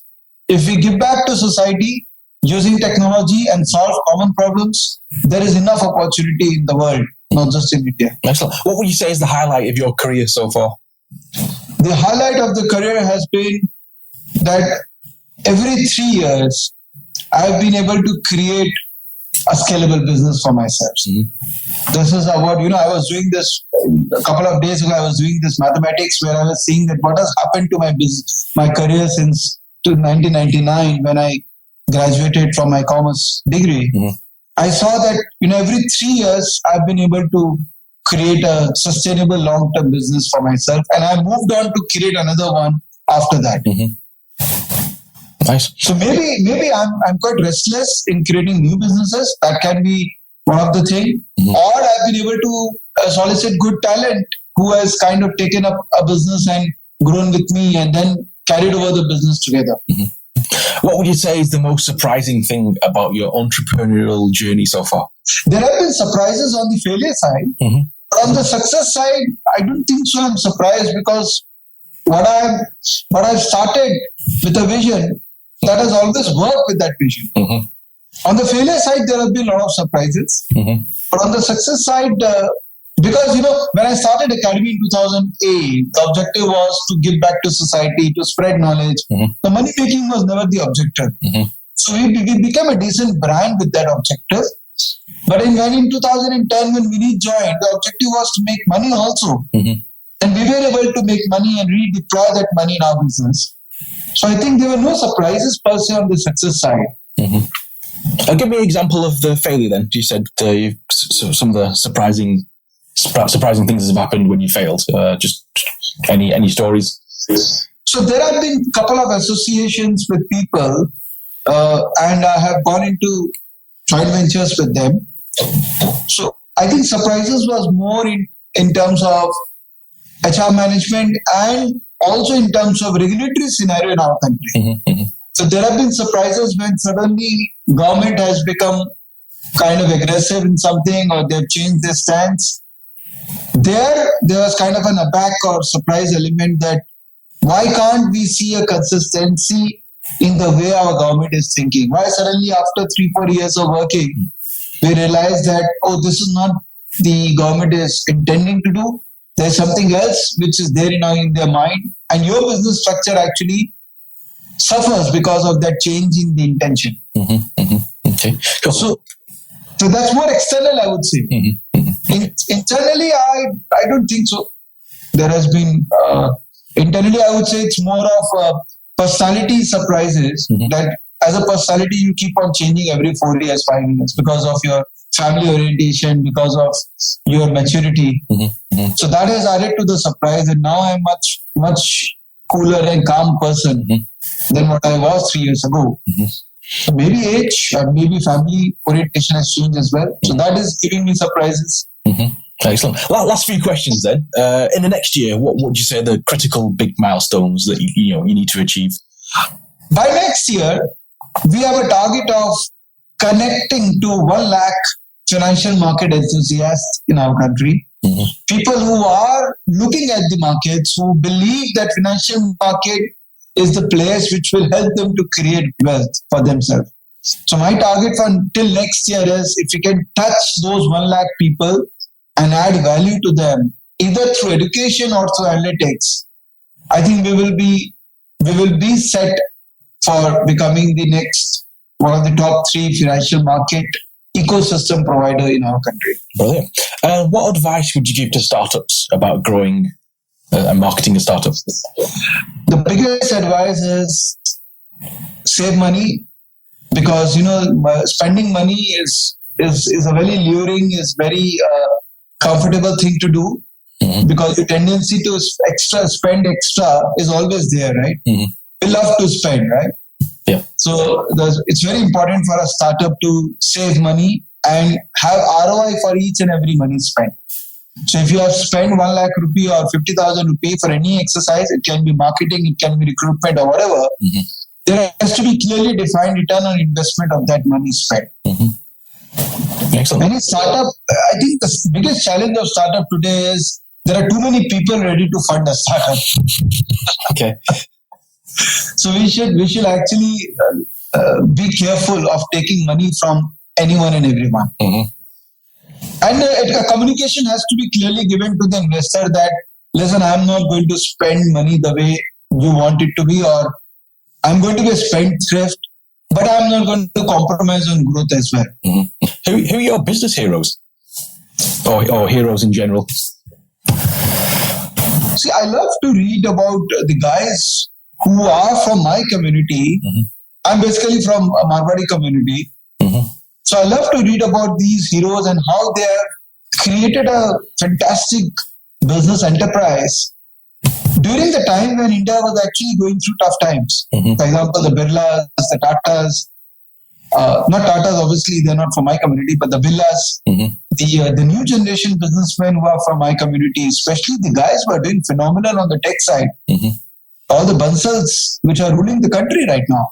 F: If we give back to society using technology and solve common problems, there is enough opportunity in the world, not just in India.
A: Excellent. What would you say is the highlight of your career so far?
F: The highlight of the career has been that every 3 years, I've been able to create a scalable business for myself. Mm-hmm. This is what, I was doing this a couple of days ago. I was doing this mathematics where I was seeing that what has happened to my business, my career since 1999 when I graduated from my commerce degree. Mm-hmm. I saw that, every 3 years, I've been able to create a sustainable long-term business for myself. And I moved on to create another one after that. Mm-hmm.
A: Nice.
F: So maybe I'm quite restless in creating new businesses. That can be one of the things. Mm-hmm. Or I've been able to solicit good talent who has kind of taken up a business and grown with me and then carried over the business together.
A: Mm-hmm. What would you say is the most surprising thing about your entrepreneurial journey so far?
F: There have been surprises on the failure side. Mm-hmm. But on the success side, I don't think so. I'm surprised because what I've started with a vision, that has always worked with that vision. Mm-hmm. On the failure side, there have been a lot of surprises. Mm-hmm. But on the success side, because, when I started Academy in 2008, the objective was to give back to society, to spread knowledge. Mm-hmm. The money making was never the objective. Mm-hmm. So we became a decent brand with that objective. But in 2010, when Vinny joined, the objective was to make money also. Mm-hmm. And we were able to make money and redeploy that money in our business. So I think there were no surprises per se on the success side.
A: Mm-hmm. Give me an example of the failure then. You said some of the surprising things have happened when you failed. Just any stories?
F: So there have been a couple of associations with people and I have gone into joint ventures with them. So I think surprises was more in terms of HR management and also in terms of regulatory scenario in our country. Mm-hmm. So there have been surprises when suddenly government has become kind of aggressive in something or they've changed their stance. There was kind of an aback or surprise element that why can't we see a consistency in the way our government is thinking? Why suddenly after 3-4 years of working, we realize that, this is not the government is intending to do. There's something else which is there in their mind, and your business structure actually suffers because of that change in the intention.
A: Okay. Cool.
F: So that's more external, I would say. Internally, I don't think so. There has been internally, I would say it's more of personality surprises that as a personality you keep on changing every 4 years, 5 years because of your family orientation, because of your maturity. So that has added to the surprise, and now I'm much cooler and calm person than what I was 3 years ago. So maybe age and maybe family orientation has changed as well. So that is giving me surprises.
A: Excellent. Well, last few questions then. In the next year, what would you say are the critical big milestones that you need to achieve?
F: By next year, we have a target of connecting to 1 lakh financial market enthusiasts in our country. People who are looking at the markets, who believe that financial market is the place which will help them to create wealth for themselves. So my target for until next year is if we can touch those 1 lakh people and add value to them, either through education or through analytics, I think we will be set for becoming the next one of the top 3 financial market ecosystem provider in our country.
A: Brilliant. What advice would you give to startups about growing and marketing a startup?
F: The biggest advice is save money, because spending money is a very luring, is very comfortable thing to do, because the tendency to spend extra is always there, right? We love to spend, right?
A: Yeah.
F: So it's very important for a startup to save money and have ROI for each and every money spent. So if you have spent 1 lakh rupee or 50,000 rupee for any exercise, it can be marketing, it can be recruitment or whatever, there has to be clearly defined return on investment of that money spent.
A: Excellent.
F: Many startup, I think the biggest challenge of startup today is there are too many people ready to fund a startup.
A: Okay.
F: So we should actually be careful of taking money from anyone and everyone. And a communication has to be clearly given to the investor that, listen, I'm not going to spend money the way you want it to be, or I'm going to be a spendthrift, but I'm not going to compromise on growth as well.
A: Who are your business heroes? Or heroes in general?
F: See, I love to read about the guys who are from my community. I'm basically from a Marwari community. So I love to read about these heroes and how they have created a fantastic business enterprise during the time when India was actually going through tough times. For example, the Birlas, the Tatas, not Tatas, obviously, they're not from my community, but the Birlas, the new generation businessmen who are from my community, especially the guys who are doing phenomenal on the tech side, all the Bansals which are ruling the country right now.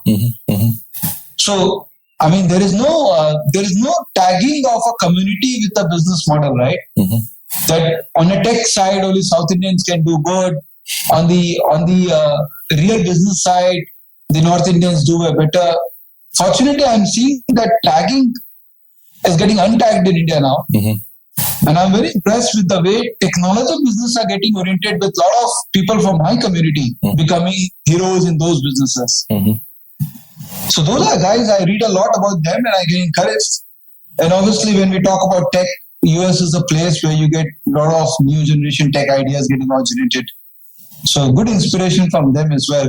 F: So, I mean, there is no tagging of a community with a business model, right? That on a tech side, only South Indians can do good. On the real business side, the North Indians do better. Fortunately, I'm seeing that tagging is getting untagged in India now. And I'm very impressed with the way technology business are getting oriented with a lot of people from my community becoming heroes in those businesses. So those are guys, I read a lot about them and I get encouraged. And obviously when we talk about tech, US is a place where you get a lot of new generation tech ideas getting originated. So good inspiration from them as well.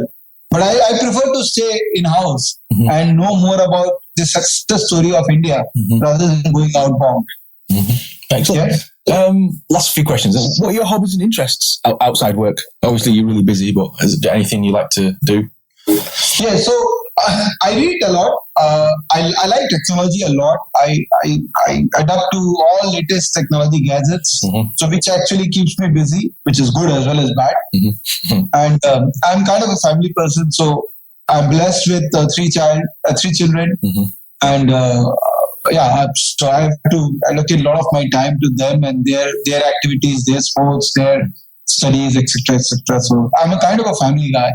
F: But I prefer to stay in-house and know more about the success story of India rather than going outbound.
A: Excellent. Yeah. Last few questions. What are your hobbies and interests outside work? Obviously you're really busy, but is there anything you like to do?
F: Yeah, so I read a lot. I like technology a lot. I adapt to all latest technology gadgets, so which actually keeps me busy, which is good as well as bad. And I'm kind of a family person, so I'm blessed with three children, and so I have to allocate a lot of my time to them and their activities, their sports, their studies, etc., etc. So I'm a kind of a family guy.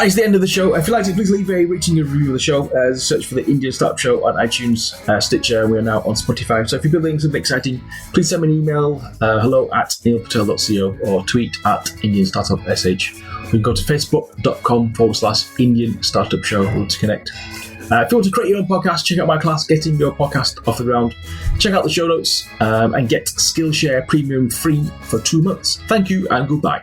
A: That is the end of the show. If you'd like to, please leave a rating and review of the show. Search for the Indian Startup Show on iTunes, Stitcher, and we are now on Spotify. So if you're building something exciting, please send me an email, hello@neilpatel.co, or tweet @IndianStartupSH. You can go to facebook.com/Indian Startup Show to connect. If you want to create your own podcast, check out my class, Getting Your Podcast Off the Ground. Check out the show notes and get Skillshare Premium free for 2 months. Thank you and goodbye.